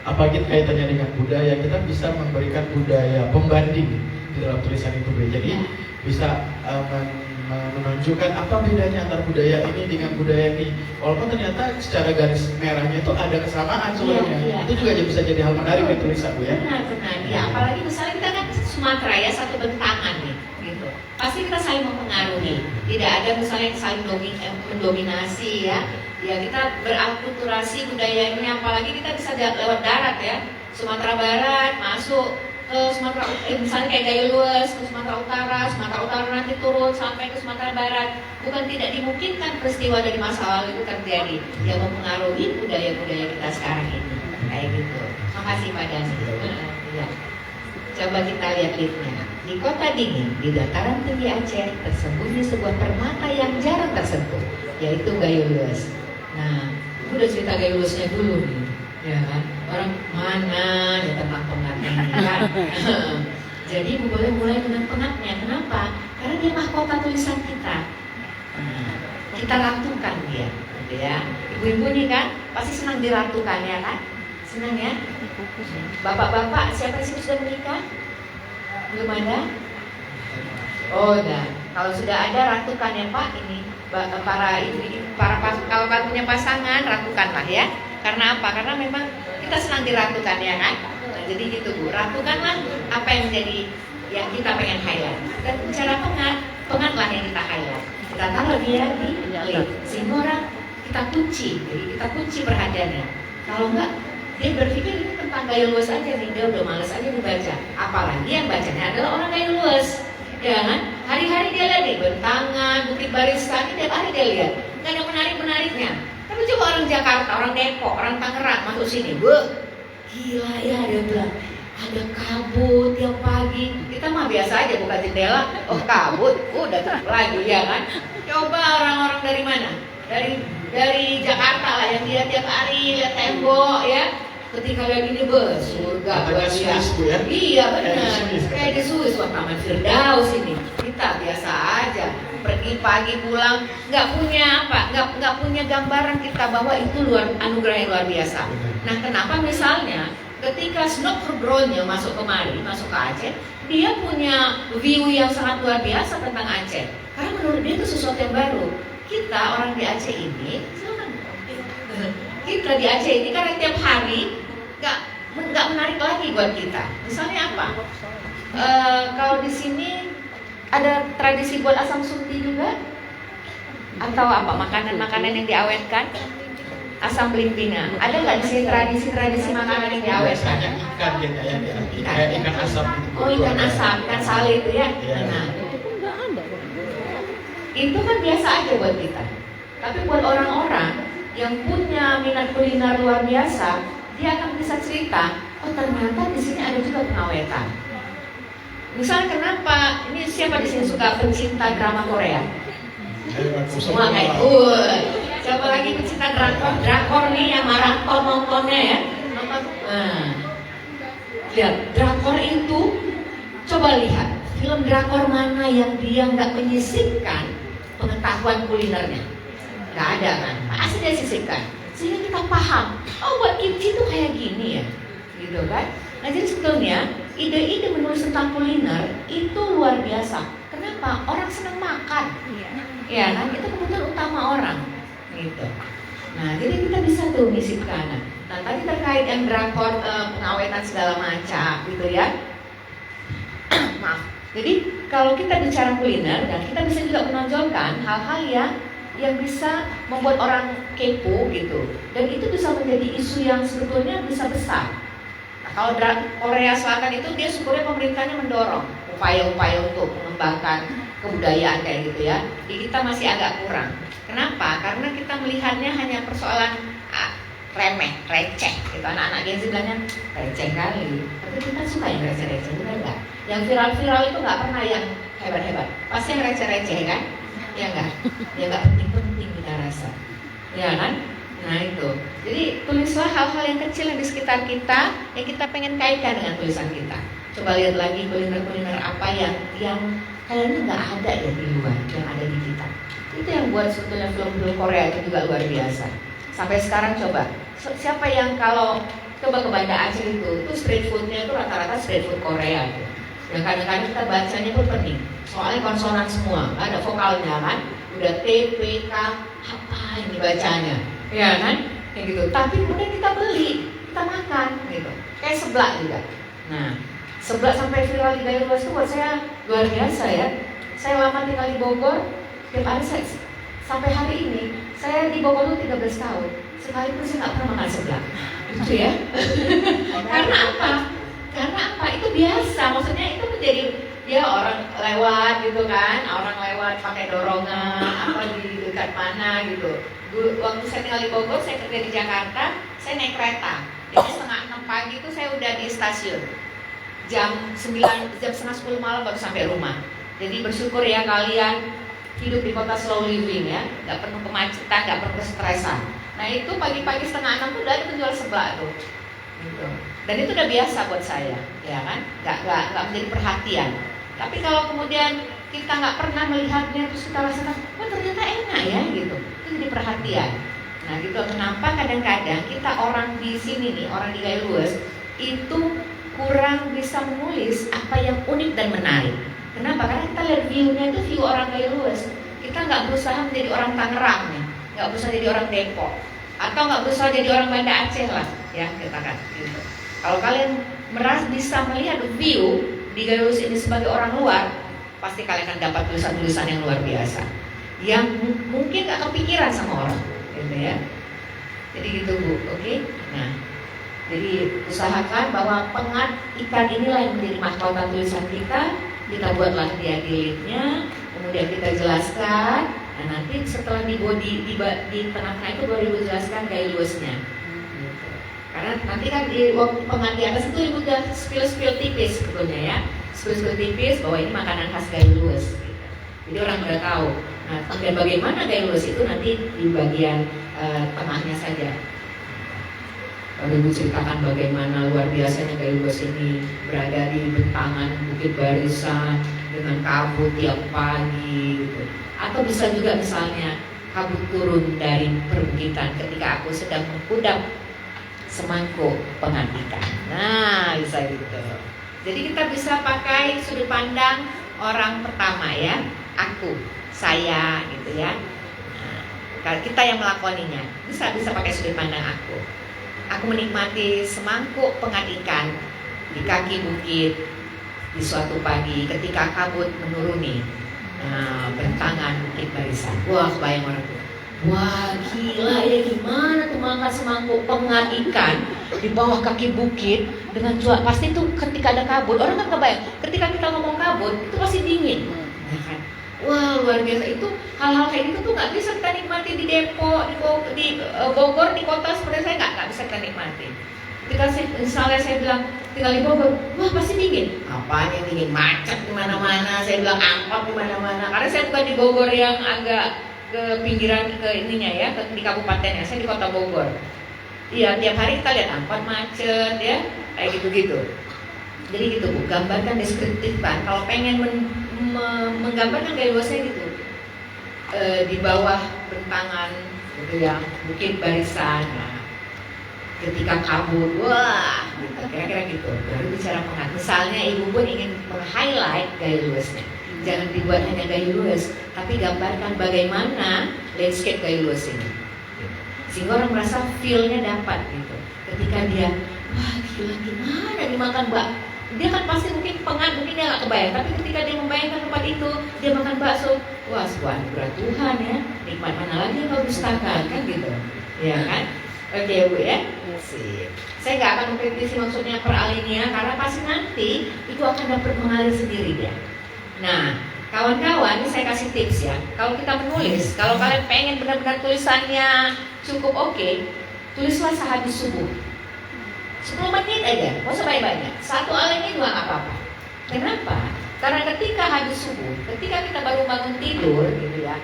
apalagi kaitannya dengan budaya, kita bisa memberikan budaya pembanding di dalam tulisan itu Bu. Jadi bisa menunjukkan apa bedanya antara budaya ini dengan budaya ini. Walaupun ternyata secara garis merahnya itu ada kesamaan sebenarnya. Itu juga bisa jadi hal menarik di tulisan Bu ya. Benar. Ya, apalagi misalnya kita kan Sumatera ya, satu bentangan nih, gitu. Pasti kita saling mempengaruhi. Tidak ada misalnya yang saling mendominasi ya. Ya kita berakulturasi budayanya, apalagi kita bisa lewat darat ya. Sumatera Barat masuk ke Sumatera, misalnya kayak Gayo Luwes ke Sumatera Utara nanti turun sampai ke Sumatera Barat. Bukan tidak dimungkinkan peristiwa dari masa lalu itu terjadi yang mempengaruhi budaya-budaya kita sekarang ini. Kayak gitu. Makasih Pak Dani. Ya. Coba kita lihat linknya. Di kota dingin, di dataran tinggi Aceh, tersembunyi sebuah permata yang jarang tersentuh, yaitu Gayo Luwes. Nah, udah cerita Gayo Luwesnya dulu nih, ya kan? Orang mana ya tentang pengatnya ini kan? Jadi boleh mulai dengan pengatnya. Kenapa? Karena dia mahkota tulisan kita. Kita ratukan dia, gitu ya. Ibu-ibu nih kan pasti senang diratukan ya kan? Senang ya? Bapak-bapak, siapa sih sudah menikah? Belum ada? Oh, udah. Kalau sudah ada ratukan ya Pak, ini kalau punya pasangan ratukanlah ya. Karena apa? Karena memang kita senang diratukan ya kan? Nah, jadi gitu Bu, ratukanlah apa yang menjadi yang kita pengen highlight. Dan bicara pengatlah yang kita highlight. Kita taruh dia di link. Sehingga orang kita kunci, jadi kita kunci perhatiannya. Kalau enggak, dia berpikir ini tentang Gayo Luwes aja nih, dia udah males aja dibaca. Apalagi yang bacanya adalah orang Gayo Luwes, ya kan? Hari-hari dia lihat nih, bentangan, butik barisan, tiap hari dia lihat. Nggak ada menarik-menariknya. Tapi coba orang Jakarta, orang Depok, orang Tangerang masuk sini, gila ya dia bilang, ada kabut tiap pagi. Kita mah biasa aja buka jendela, oh kabut, udah tutup lagi ya kan? Coba orang-orang dari mana? Dari Jakarta lah yang dia tiap hari lihat tembok ya. Ketika lihat ini surga buat dia. Ya? Iya benar. Kayak di Swiss, wah Taman Firdaus ini. Kita biasa aja. Pergi pagi pulang nggak punya gambaran kita bahwa itu anugerah yang luar biasa. Nah kenapa misalnya ketika Snok Bronyo masuk kemari, masuk ke Aceh, dia punya view yang sangat luar biasa tentang Aceh. Karena menurut dia itu sesuatu yang baru. Kita orang di Aceh ini, kita di Aceh ini karena tiap hari nggak menarik lagi buat kita. Misalnya apa? Kalau di sini ada tradisi buat asam sunti juga, atau apa makanan-makanan yang diawetkan, asam belimbingan. Ada nggak di sini tradisi makanan yang diawetkan? Ikan asam. Oh ikan asam, ikan sale itu ya. Nah, itu kan biasa aja buat kita. Tapi buat orang-orang yang punya minat kuliner luar biasa, dia akan bisa cerita, oh ternyata di sini ada juga pengawetan. Misalnya kenapa, ini siapa di sini suka pencinta drama Korea? Semua kayak, siapa lagi pencinta drakor nih yang maraton nontonnya ya? Nonton, lihat drakor itu, coba lihat film drakor mana yang dia nggak menyisipkan pengetahuan kulinernya? Nggak ada kan? Pasti dia sisipkan, sehingga kita paham, oh buat kimchi itu kayak gini ya, gitu kan? Nah jadi sebetulnya ide-ide menulis tentang kuliner itu luar biasa. Kenapa? Orang senang makan. Ya, nah itu kebutuhan utama orang, gitu. Nah, jadi kita bisa tuh menyisipkan. Nah, tadi terkait yang drakor pengawetan segala macam, gitu ya. Maaf. Jadi kalau kita bicara kuliner, dan kita bisa juga menonjolkan hal-hal yang bisa membuat orang kepo, gitu. Dan itu bisa menjadi isu yang sebetulnya bisa besar. Nah, kalau Korea Selatan itu dia syukurnya pemerintahnya mendorong upaya-upaya untuk mengembangkan kebudayaan kayak gitu ya. Di kita masih agak kurang. Kenapa? Karena kita melihatnya hanya persoalan remeh, receh gitu. Anak-anak Gen Z bilangnya receh kali. Tapi kita suka yang receh-receh, benar nggak? Yang viral-viral itu nggak pernah yang hebat-hebat. Pasti yang receh-receh kan? Ya nggak? Ya nggak penting-penting kita rasa. Ya kan? Nah itu. Jadi tulislah hal-hal yang kecil yang di sekitar kita yang kita pengen kaitkan dengan tulisan kita. Coba lihat lagi kuliner-kuliner apa yang kayaknya nggak ada ya di luar, yang ada di kita. Itu yang buat sebetulnya film-film Korea itu juga luar biasa. Sampai sekarang coba, siapa yang kalau coba ke Banda Aceh itu street foodnya itu rata-rata street food Korea gitu. Yang kadang-kadang kita bacanya pun pening, soalnya konsonan semua, ada vokalnya kan, udah T, P, K, apa ini bacanya, ya kan, kayak gitu. Tapi kemudian kita beli, kita makan gitu, kayak seblak juga. Nah, seblak sampai viral di Gaya Luas itu buat saya luar biasa ya. Saya lama tinggal di Bogor, tiap hari sampai hari ini saya di Bogor itu 13 tahun, sekalipun saya nggak pernah makan seblak, gitu ya. Karena apa? Karena apa? Itu biasa, maksudnya itu menjadi ya orang lewat gitu kan, orang lewat pakai dorongan apa di dekat mana gitu. Dulu waktu saya tinggal di Bogor, saya kerja di Jakarta, saya naik kereta. Jadi 5:30 pagi itu saya udah di stasiun. Jam 9:30 malam baru sampai rumah. Jadi bersyukur ya kalian hidup di kota slow living ya, nggak penuh kemacetan, nggak penuh kestresan. Nah itu pagi-pagi 5:30 tuh udah ada penjual seblak tuh, gitu. Dan itu udah biasa buat saya, ya kan? Nggak menjadi perhatian. Tapi kalau kemudian kita nggak pernah melihatnya terus kita rasakan, oh ternyata enak ya, gitu. Itu jadi perhatian. Nah gitu. Kenapa kadang-kadang kita orang di sini nih, orang di Gaya Luas itu kurang bisa menulis apa yang unik dan menarik. Kenapa? Karena kita lihat view-nya itu view orang Gaya Luas. Kita nggak berusaha menjadi orang Tangerang nih, nggak berusaha jadi orang Depok, atau nggak berusaha jadi orang Banda Aceh lah, ya kita kan. Gitu. Kalau kalian bisa melihat view di Gaya Luas ini sebagai orang luar, pasti kalian akan dapat tulisan-tulisan yang luar biasa, yang mungkin nggak kepikiran sama orang, gitu ya. Jadi gitu Bu, oke? Nah. Jadi usahakan bahwa pengat ikan inilah yang menjadi mahkota tulisan kita buatlah dia delete-nya, kemudian kita jelaskan. Nah nanti setelah di body di tengah-tengah itu baru ibu jelaskan Gaya Luasnya. Karena nanti kan di waktu pengat di atas itu ibu udah spill tipis sebetulnya ya, spill tipis bahwa ini makanan khas Gaya Luas. Gitu. Jadi orang udah tahu. Nah kemudian bagaimana Gaya Luas itu nanti di bagian tengahnya saja. Lalu ibu ceritakan bagaimana luar biasanya Gaya Luas ini berada di bentangan Bukit Barisan dengan kabut tiap pagi gitu. Atau bisa juga misalnya kabut turun dari perbukitan ketika aku sedang mengkudap semangkuk pengat ikan. Nah bisa gitu. Jadi kita bisa pakai sudut pandang orang pertama ya, aku, saya gitu ya. Nah, kita yang melakoninya bisa pakai sudut pandang aku. Aku menikmati semangkuk pengat ikan di kaki bukit di suatu pagi ketika kabut menuruni bentangan Bukit Barisan. Wah, bayang orang tuh. Wah, gila ya, gimana tuh makan semangkuk pengat ikan di bawah kaki bukit dengan cuaca. Pasti tuh ketika ada kabut, orang kan kebayang. Ketika kita ngomong kabut, itu pasti dingin. Ya kan? Wah, luar biasa. Itu hal-hal kayak gitu tuh nggak bisa kita nikmati di Depok, di Bogor, di kota seperti saya nggak bisa kita nikmati. Ketika misalnya saya bilang tinggal di Bogor, wah pasti dingin. Apanya dingin? Macet di mana-mana. Saya bilang angkot di mana-mana. Karena saya bukan di Bogor yang agak ke pinggiran ke ininya ya, di kabupatennya. Saya di kota Bogor. Iya, tiap hari kita lihat angkot macet ya, kayak gitu-gitu. Jadi gitu Bu, gambarkan deskriptif kan. Kalau pengen menggambarkan gaya luasnya gitu, di bawah bentangan gitu ya, bukit barisan. Nah, ketika kabut, wah, gitu, kira-kira gitu. Baru bicara pengat. Misalnya ibu pun ingin meng-highlight gaya luasnya. Jangan dibuat hanya gaya luas, tapi gambarkan bagaimana landscape gaya luas ini. Sehingga orang merasa feel-nya dapat gitu. Ketika dia, wah gila gimana dimakan mbak, dia kan pasti mungkin pengat, mungkin dia nggak kebayang. Tapi ketika dia membayangkan tempat itu, dia makan bakso, wah sebuah anugerah Tuhan ya. Nikmat mana lagi yang kau dustakan kan gitu, ya kan? Oke ya Bu ya. Sip. Saya nggak akan mengkritisi maksudnya per alinea karena pasti nanti itu akan dapat mengalir sendiri dia. Nah, kawan-kawan, ini saya kasih tips ya. Kalau kita menulis, kalau kalian pengen benar-benar tulisannya cukup oke, tulislah sehabis subuh. 10 menit aja, nggak usah banyak-banyak. 1 alinea 2 nggak apa-apa. Kenapa? Karena ketika habis subuh, ketika kita baru bangun tidur, gitu ya,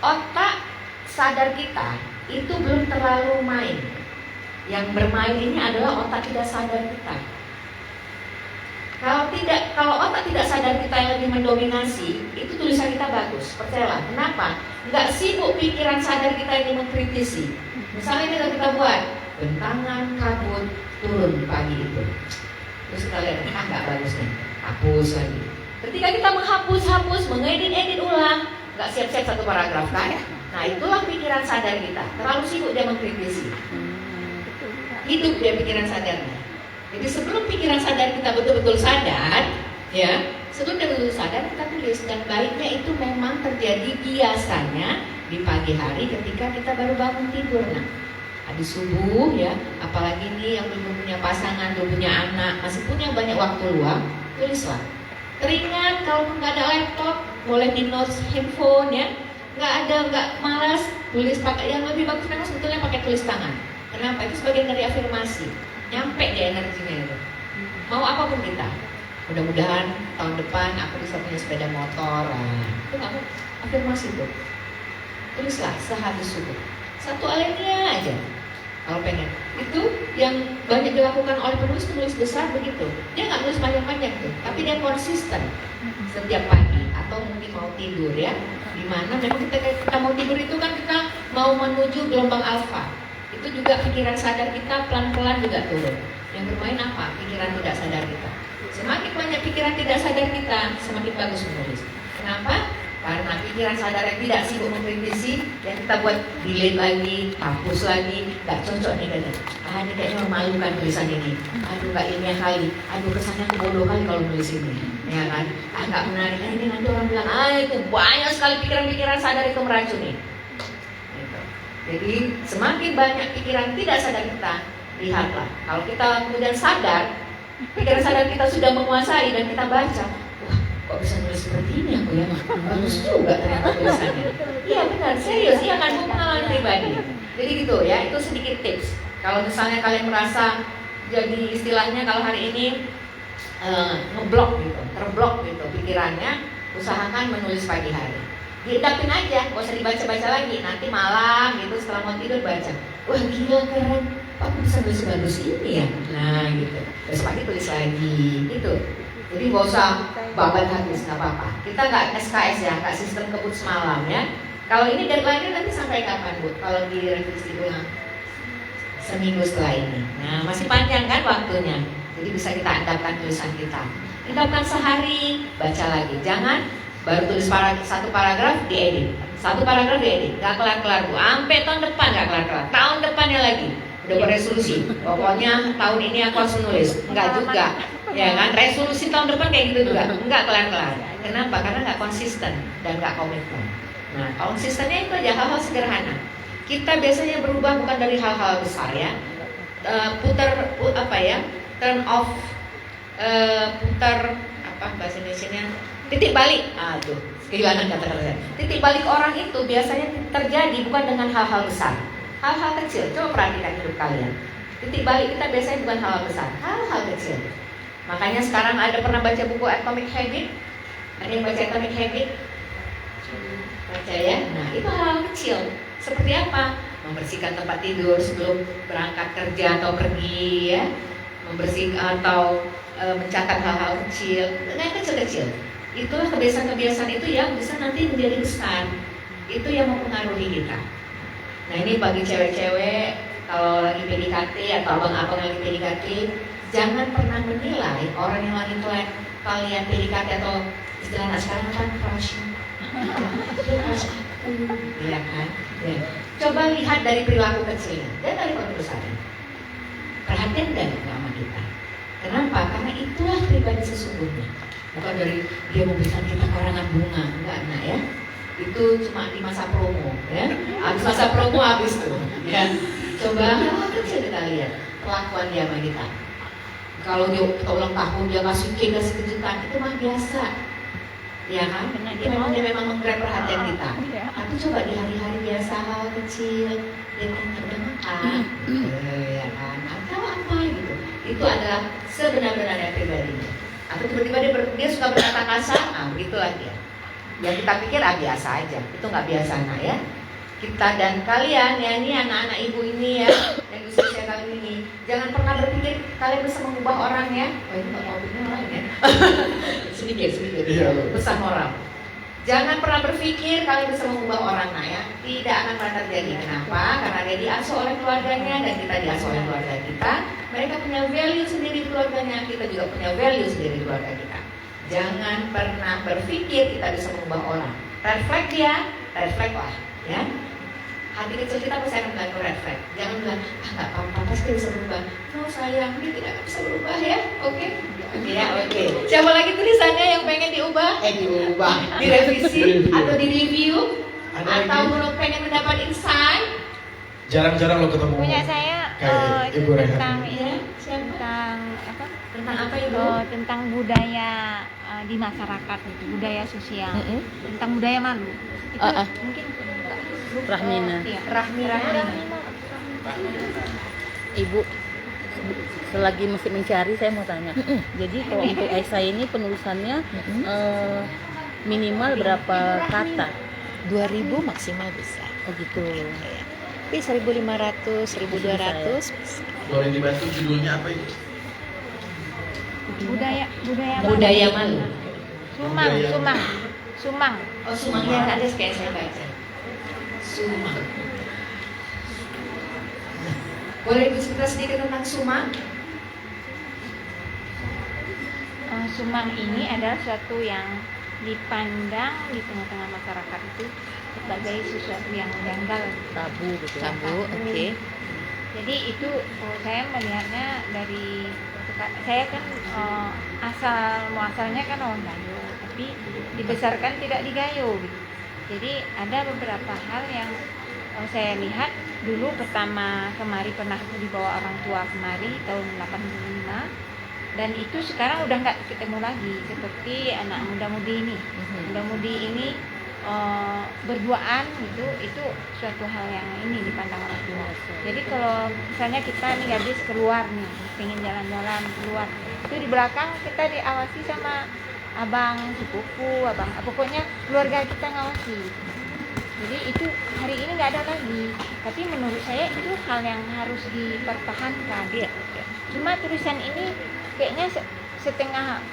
otak sadar kita itu belum terlalu main. Yang bermain ini adalah otak tidak sadar kita. Kalau otak tidak sadar kita yang lebih mendominasi, itu tulisan kita bagus. Percayalah. Kenapa? Nggak sibuk pikiran sadar kita yang mengkritisi. Misalnya kita buat bentangan kabut turun pagi itu. Terus kita lihat, nggak bagus nih. Hapus lagi. Ketika kita menghapus, mengedit ulang, nggak siap-siap 1 paragraf kan? Nah itulah pikiran sadar kita. Terlalu sibuk dia mengkritisi. Hidup dia pikiran sadarnya. Jadi sebelum pikiran sadar kita betul-betul sadar, ya, sebelum dia betul-betul sadar kita tulis. Dan baiknya itu memang terjadi biasanya di pagi hari ketika kita baru bangun tidur. Nah, habis subuh ya, apalagi nih yang belum punya pasangan, belum punya anak, masih punya banyak waktu luang, tulislah. Teringat, kalau nggak ada laptop, boleh di notes handphone ya. Nggak malas, tulis pakai yang lebih bagus memang sebetulnya pakai tulis tangan. Kenapa? Itu sebagian dari afirmasi. Nyampe di energinya itu. Mau apapun kita. Mudah-mudahan tahun depan aku bisa punya sepeda motor. Nah, itu kamu afirmasi tuh. Tulislah sehabis subuh. 1 alinea aja. Kalau pengen. Itu yang banyak dilakukan oleh penulis besar begitu. Dia nggak nulis panjang-panjang tuh, tapi dia konsisten setiap pagi atau mungkin mau tidur ya. Dimana memang kita mau tidur itu kan kita mau menuju gelombang alfa. Itu juga pikiran sadar kita pelan-pelan juga turun. Yang bermain apa? Pikiran tidak sadar kita. Semakin banyak pikiran tidak sadar kita, semakin bagus menulis. Kenapa? Karena pikiran sadar yang tidak sibuk mengkritisi, yang kita buat delete lagi, hapus lagi, nggak cocok nih katanya. Ini kayaknya memalukan tulisan ini. Aduh nggak ilmiah kali. Aduh kesannya aku bodoh kali kalau nulis ini. Ya kan? Nggak menarik. Ini nanti orang bilang, itu banyak sekali pikiran-pikiran sadar itu meracuni. Jadi semakin banyak pikiran tidak sadar kita, lihatlah. Kalau kita kemudian sadar, pikiran sadar kita sudah menguasai dan kita baca, wah kok bisa nulis seperti ini aku ya, bagus juga ternyata tulisannya. Iya benar, serius, iya kan, bu pengalaman pribadi. Jadi gitu ya, itu sedikit tips. Kalau misalnya kalian merasa jadi istilahnya kalau hari ini ngeblok gitu, terblok gitu pikirannya, usahakan menulis pagi hari. Diedapin aja, gak usah dibaca-baca lagi. Nanti malam gitu setelah mau tidur baca. Wah gila keren, aku bisa nulis bagus ini ya. Nah gitu. Terus pagi tulis lagi gitu. Jadi gak usah babat habis, gak apa-apa. Kita gak SKS ya, gak sistem kebut semalam ya. Kalau ini deadline-nya nanti sampai kapan Bu? Kalau direvisi ulang? Seminggu setelah ini. Nah masih panjang kan waktunya. Jadi bisa kita endapkan tulisan kita. Endapkan sehari, baca lagi. Jangan baru tulis 1 paragraf diedit, 1 paragraf diedit, nggak kelar-kelar Bu. Sampai tahun depan nggak kelar-kelar. Tahun depannya lagi udah beresolusi. Pokoknya tahun ini aku harus menulis. Nggak juga, ya kan? Resolusi tahun depan kayak gitu juga, nggak kelar-kelar. Kenapa? Karena nggak konsisten dan nggak komitmen. Nah, konsistennya itu aja hal-hal sederhana. Kita biasanya berubah bukan dari hal-hal besar ya. Turn off, putar apa bahasa Indonesianya? Titik balik, kehilangan kata-kata. Titik balik orang itu biasanya terjadi bukan dengan hal-hal besar, hal-hal kecil. Coba perhatikan hidup kalian. Titik balik kita biasanya bukan hal besar, hal-hal kecil. Makanya sekarang ada pernah baca buku Atomic Habit? Ada yang baca Atomic Habit? Baca ya. Nah, itu hal-hal kecil. Seperti apa? Membersihkan tempat tidur sebelum berangkat kerja atau pergi ya. Membersihkan atau mencatat hal-hal kecil. Dengan kecil-kecil. Itulah kebiasaan-kebiasaan itu yang bisa nanti menjadi besar. Itu yang mempengaruhi kita. Nah, ini bagi cewek-cewek kalau lagi PDKT atau abang-abang lagi PDKT, jangan pernah menilai orang yang lagi kalian PDKT atau istilah sekarang kan crush. Iya kan? Ya. Coba lihat dari perilaku kecilnya dan dari keputusannya. Perhatian dan sama kita. Kenapa? Karena itulah pribadi sesungguhnya. Bukan dari dia memberikan kita karangan bunga, enggak, nah ya. Itu cuma di masa promo, ya. Habis masa promo habis tuh, ya. Coba kecil kita lihat kelakuan dia sama kita. Kalau dia kita ulang tahun dia kasih kejutan, itu mah biasa, ya kan? Dia memang menggrab perhatian kita. Tapi coba di hari-hari biasa hal kecil, dia tanya udah makan, ya kan? Atau apa gitu? Itu adalah sebenar-benarnya pribadinya. Atau tiba-tiba dia suka berkata kasar, begitulah dia. Yang kita pikir biasa aja, itu nggak biasa nak ya. Kita dan kalian ya, ini anak-anak ibu ini ya, yang usia kali ini, jangan pernah berpikir kalian bisa mengubah orang ya. Oh ini nggak topiknya orang ya. sedikit pesan moral. Jangan pernah berpikir kalian bisa mengubah orang nak ya. Tidak akan pernah terjadi. Kenapa? Karena dia diasuh oleh keluarganya dan kita diasuh oleh keluarga kita. Mereka punya value sendiri di keluarganya, kita juga punya value sendiri di keluarga kita. Jangan pernah berpikir kita bisa mengubah orang. Red flag dia, red flag lah, ya. Hati kecil kita pasti akan bilang red flag. Jangan bilang, nggak apa-apa, pasti bisa berubah. No sayang, dia tidak bisa berubah ya, oke? Ya, oke. Siapa lagi tulisannya yang pengen diubah? Diubah, direvisi atau direview? Atau pengen mendapat insight? Jarang-jarang lo ketemu. Punya saya kayak itu Ibu Rehan. tentang Ya, tentang apa? tentang apa Ibu? Tentang budaya di masyarakat itu, budaya sosial, tentang budaya malu. Itu mungkin Rahmina. Iya. Rahmina. Ibu, selagi masih mencari saya mau tanya. Jadi kalau untuk esai ini penulisannya minimal berapa kata? 2000 maksimal bisa. Oh gitu. Tapi 1500, 1200 bisa. Boleh dibantu judulnya apa itu? Budaya malu. Sumang. Oh, Sumang ya, ada kayak saya baca. Sumang. Boleh Ibu cerita sedikit tentang Sumang? Sumang ini adalah suatu yang dipandang di tengah-tengah masyarakat itu sebagai sesuatu yang janggal, Tabu gitu. Tabu, oke. Jadi itu saya melihatnya dari, saya kan muasalnya kan orang Gayo, tapi dibesarkan tidak di Gayo gitu. Jadi ada beberapa hal yang saya lihat dulu pertama kemari pernah dibawa orang tua kemari tahun 85. Dan itu sekarang udah nggak ketemu lagi seperti anak muda-mudi ini. Muda-mudi ini berduaan gitu, itu suatu hal yang ini dipandang orang tua. Jadi kalau misalnya kita nih gadis keluar nih, pengen jalan-jalan keluar, itu di belakang kita diawasi sama abang, sepupu, pokoknya keluarga kita ngawasi. Jadi itu hari ini nggak ada lagi. Tapi menurut saya itu hal yang harus dipertahankan. Cuma tulisan ini kayaknya setengah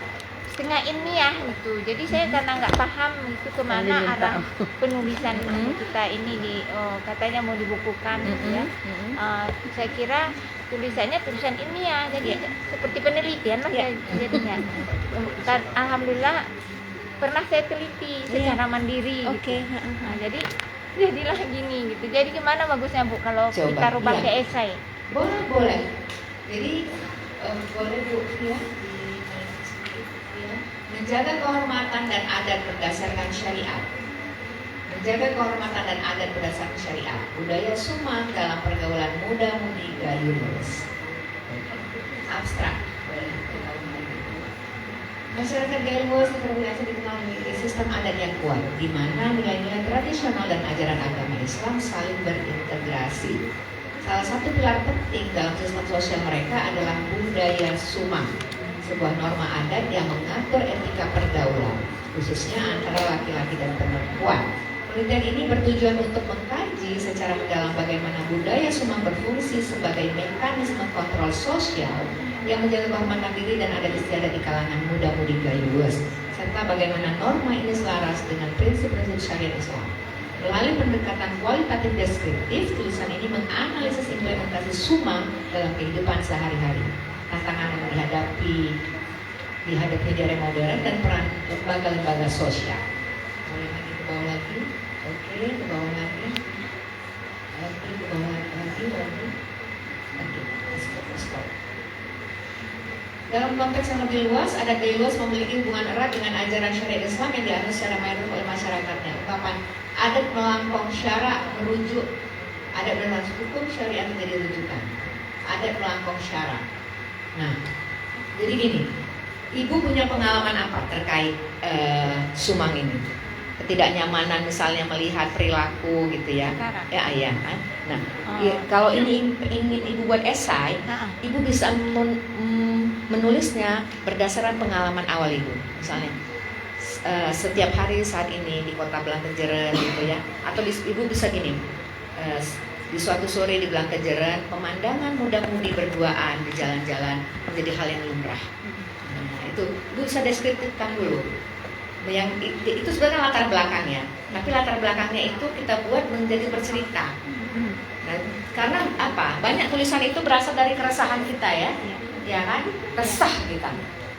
ilmiah gitu. Jadi saya karena nggak paham itu kemana arah penulisan kita ini katanya mau dibukukan gitu ya. Saya kira tulisannya tulisan ilmiah, jadi seperti penelitian lah jadinya. Alhamdulillah pernah saya teliti secara mandiri gitu. Nah, jadilah gini gitu. Jadi gimana bagusnya Bu kalau kita rubah ke esai? Boleh. Jadi boleh Bu ya. Menjaga kehormatan dan adat berdasarkan syariat. Menjaga kehormatan dan adat berdasarkan syariat. Budaya Sumang dalam pergaulan muda-mudi Gayo Lulus. Abstrak. Masyarakat Gayo Lulus terbiasa dikenal memiliki sistem adat yang kuat, di mana nilai-nilai tradisional dan ajaran agama Islam saling berintegrasi. salah satu pilar penting dalam sistem sosial mereka adalah budaya Sumang, sebuah norma adat yang mengatur etika pergaulan, khususnya antara laki-laki dan perempuan. Penelitian ini bertujuan untuk mengkaji secara mendalam bagaimana budaya Sumang berfungsi sebagai mekanisme kontrol sosial yang menjaga kehormatan diri dan adat istiadat di kalangan muda-mudi Gayuwes, serta bagaimana norma ini selaras dengan prinsip-prinsip syariat Islam. Melalui pendekatan kualitatif deskriptif, tulisan ini menganalisis implementasi Sumang dalam kehidupan sehari-hari, tantangan yang dihadapi di era modern dan peran lembaga-lembaga sosial. Boleh lagi ke bawah lagi, oke, ke bawah lagi, oke, ke bawah lagi, stop. Dalam konteks yang lebih luas, adat Gayuwes memiliki hubungan erat dengan ajaran syariat Islam yang dianut secara mayoritas oleh masyarakatnya. Ungkapan adat melangkong syarak merujuk adat berdasarkan hukum syariat menjadi rujukan. Adat melangkong syarak. Nah, jadi gini, ibu punya pengalaman apa terkait Sumang ini? Ketidaknyamanan misalnya melihat perilaku gitu ya, ya kan? Nah, kalau ini ingin ibu buat esai, ibu bisa menulisnya berdasarkan pengalaman awal ibu, misalnya setiap hari saat ini di kota Blangkejeren gitu ya, atau ibu bisa gini, di suatu sore di Blangkejeren pemandangan muda-mudi berduaan di jalan-jalan menjadi hal yang lumrah. Nah, itu ibu bisa deskripsikan dulu. Yang itu sebenarnya latar belakangnya, tapi latar belakangnya itu kita buat menjadi bercerita. Nah, karena apa? Banyak tulisan itu berasal dari keresahan kita ya kan? Resah kita,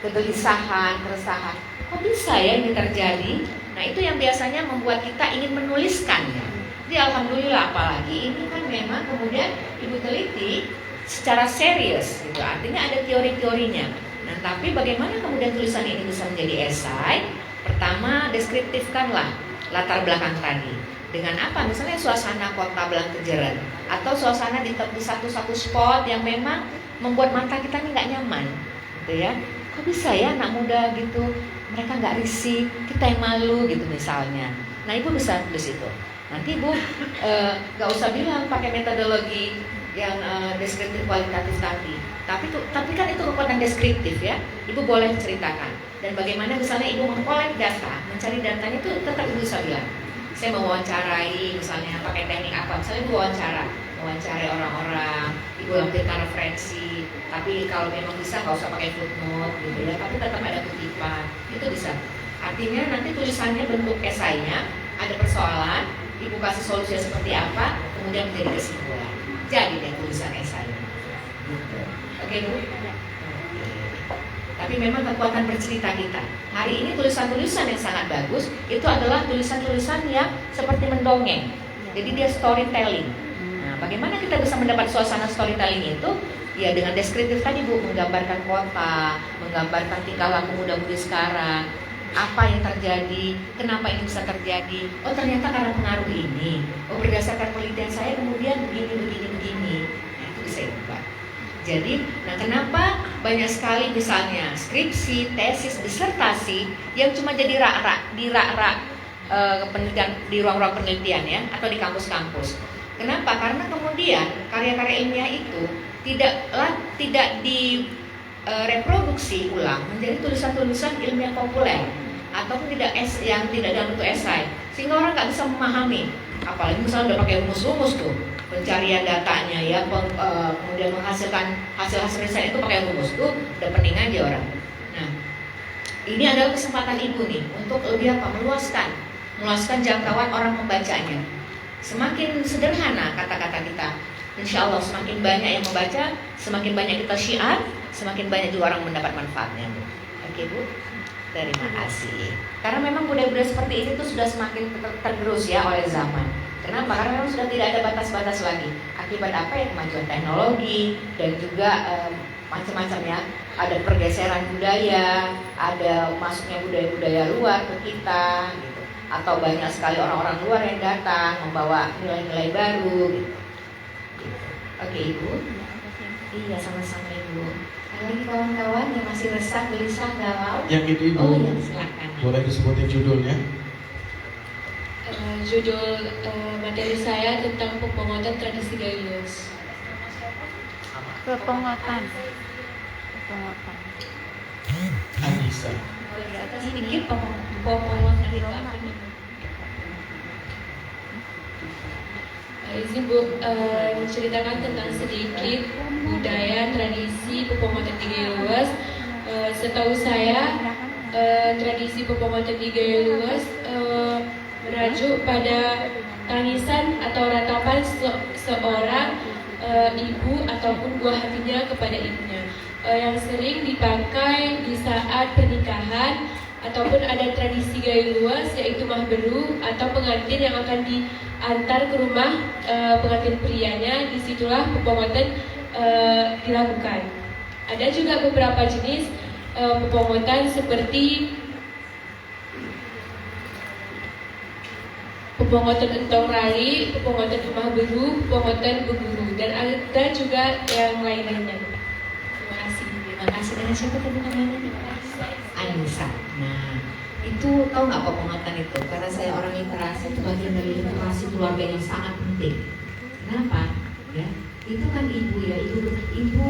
kegelisahan, keresahan. Kok bisa ya ini terjadi? Nah, itu yang biasanya membuat kita ingin menuliskannya. Jadi alhamdulillah, apalagi ini kan memang kemudian ibu teliti secara serius, gitu. Artinya ada teori-teorinya. Nah, tapi bagaimana kemudian tulisan ini bisa menjadi esai? Pertama, deskriptifkanlah latar belakang tadi. Dengan apa? Misalnya suasana kota Blangkejeren atau suasana di satu spot yang memang membuat mata kita ini nggak nyaman, gitu ya. Kok bisa ya anak muda gitu, mereka nggak risih, kita yang malu gitu misalnya. Nah, ibu bisa tulis itu. Nanti ibu nggak usah bilang pakai metodologi yang deskriptif kualitatif tadi. Tapi kan itu kekuatan deskriptif ya. Ibu boleh ceritakan. Dan bagaimana misalnya ibu mengkolek data, mencari datanya itu tetap ibu bisa bilang. Saya mewawancarai misalnya pakai teknik apa, misalnya ibu mewawancarai orang-orang, ibu lampirkan referensi. Tapi kalau memang bisa nggak usah pakai footnote gitu ya, tapi tetap ada kutipan, itu bisa. Artinya nanti tulisannya bentuk esainya, ada persoalan, ibu kasih solusinya seperti apa, kemudian menjadi kesimpulan. Jadi deh tulisan esainya. Gitu. Oke Bu? Tapi memang kekuatan bercerita kita. Hari ini tulisan-tulisan yang sangat bagus itu adalah tulisan-tulisan yang seperti mendongeng. Jadi dia storytelling. Nah, bagaimana kita bisa mendapat suasana storytelling itu? Ya dengan deskriptif tadi Bu, menggambarkan kota, menggambarkan tingkah laku muda-mudi sekarang, apa yang terjadi, kenapa ini bisa terjadi. Oh, ternyata karena pengaruh ini. Oh, berdasarkan penelitian saya kemudian begini. Nah, itu bisa dibuat. Jadi, nah kenapa banyak sekali misalnya skripsi, tesis, disertasi yang cuma jadi rak-rak penelitian di ruang-ruang penelitian ya, atau di kampus-kampus. Kenapa? Karena kemudian karya-karya ilmiah itu tidak direproduksi ulang menjadi tulisan-tulisan ilmiah populer ataupun yang tidak dalam bentuk esai, sehingga orang nggak bisa memahami. Apalagi misalnya udah pakai rumus-rumus tuh pencarian datanya ya, kemudian menghasilkan hasil-hasil riset itu pakai rumus tuh udah pening aja orang. Nah, ini adalah kesempatan ibu nih untuk lebih apa? Meluaskan jangkauan orang pembacanya. Semakin sederhana kata-kata kita, insya Allah semakin banyak yang membaca, semakin banyak kita syiar, semakin banyak juga orang mendapat manfaatnya Bu. Oke Bu, terima kasih. Karena memang budaya-budaya seperti ini tuh sudah semakin tergerus ya oleh zaman. Kenapa? Karena memang sudah tidak ada batas-batas lagi. Akibat apa ya? Kemajuan teknologi dan juga macam-macam ya. Ada pergeseran budaya, ada masuknya budaya-budaya luar ke kita, gitu. Atau banyak sekali orang-orang luar yang datang membawa nilai-nilai baru. Gitu. Oke Ibu. Iya sama-sama Ibu. Ada lagi kawan-kawan yang masih resah, gelisah, galau? Yang itu Ibu. Oh iya, silakan. Boleh disebutin judulnya? Judul materi saya tentang pemogotan tradisi Gayuwes. Kepengotan. Anissa. Sedikit pemotongan itu apa nih? Izin Bu, menceritakan tentang sedikit budaya tradisi pepomotan di Gaya Luas. Setahu saya, tradisi pepomotan di Gaya Luas merujuk pada tangisan atau ratapan seorang ibu ataupun buah hatinya kepada ibunya, yang sering dipakai di saat pernikahan ataupun ada tradisi Gaya Luas yaitu mahberu atau pengantin yang akan diantar ke rumah pengantin prianya. Disitulah pepomotan dilakukan. Ada juga beberapa jenis pepomotan seperti pepomotan entong rali, pepomotan mahberu, pepomotan beguru, dan ada juga yang lain-lainnya. Terima kasih. Terima kasih. Dan siapa tadi namanya? Anissa. Nah, itu tahu nggak pepomotan itu? Karena saya orang literasi, itu bagian dari literasi keluarga yang sangat penting. Kenapa? Ya, itu kan ibu ya, ibu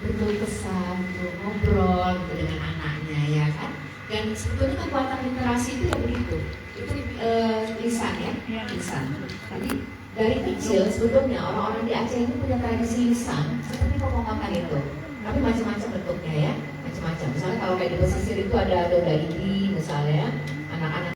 berbagi pesan, ngobrol gitu dengan anaknya ya kan. Dan sebetulnya kekuatan literasi itu ya begitu. Itu lisan ya, lisan. Jadi dari kecil sebetulnya orang-orang di Aceh ini punya tradisi lisan seperti pepomotan itu. Tapi macam-macam bentuknya ya, macam-macam. Misalnya kalau kayak di pesisir itu ada doda ini misalnya, anak-anak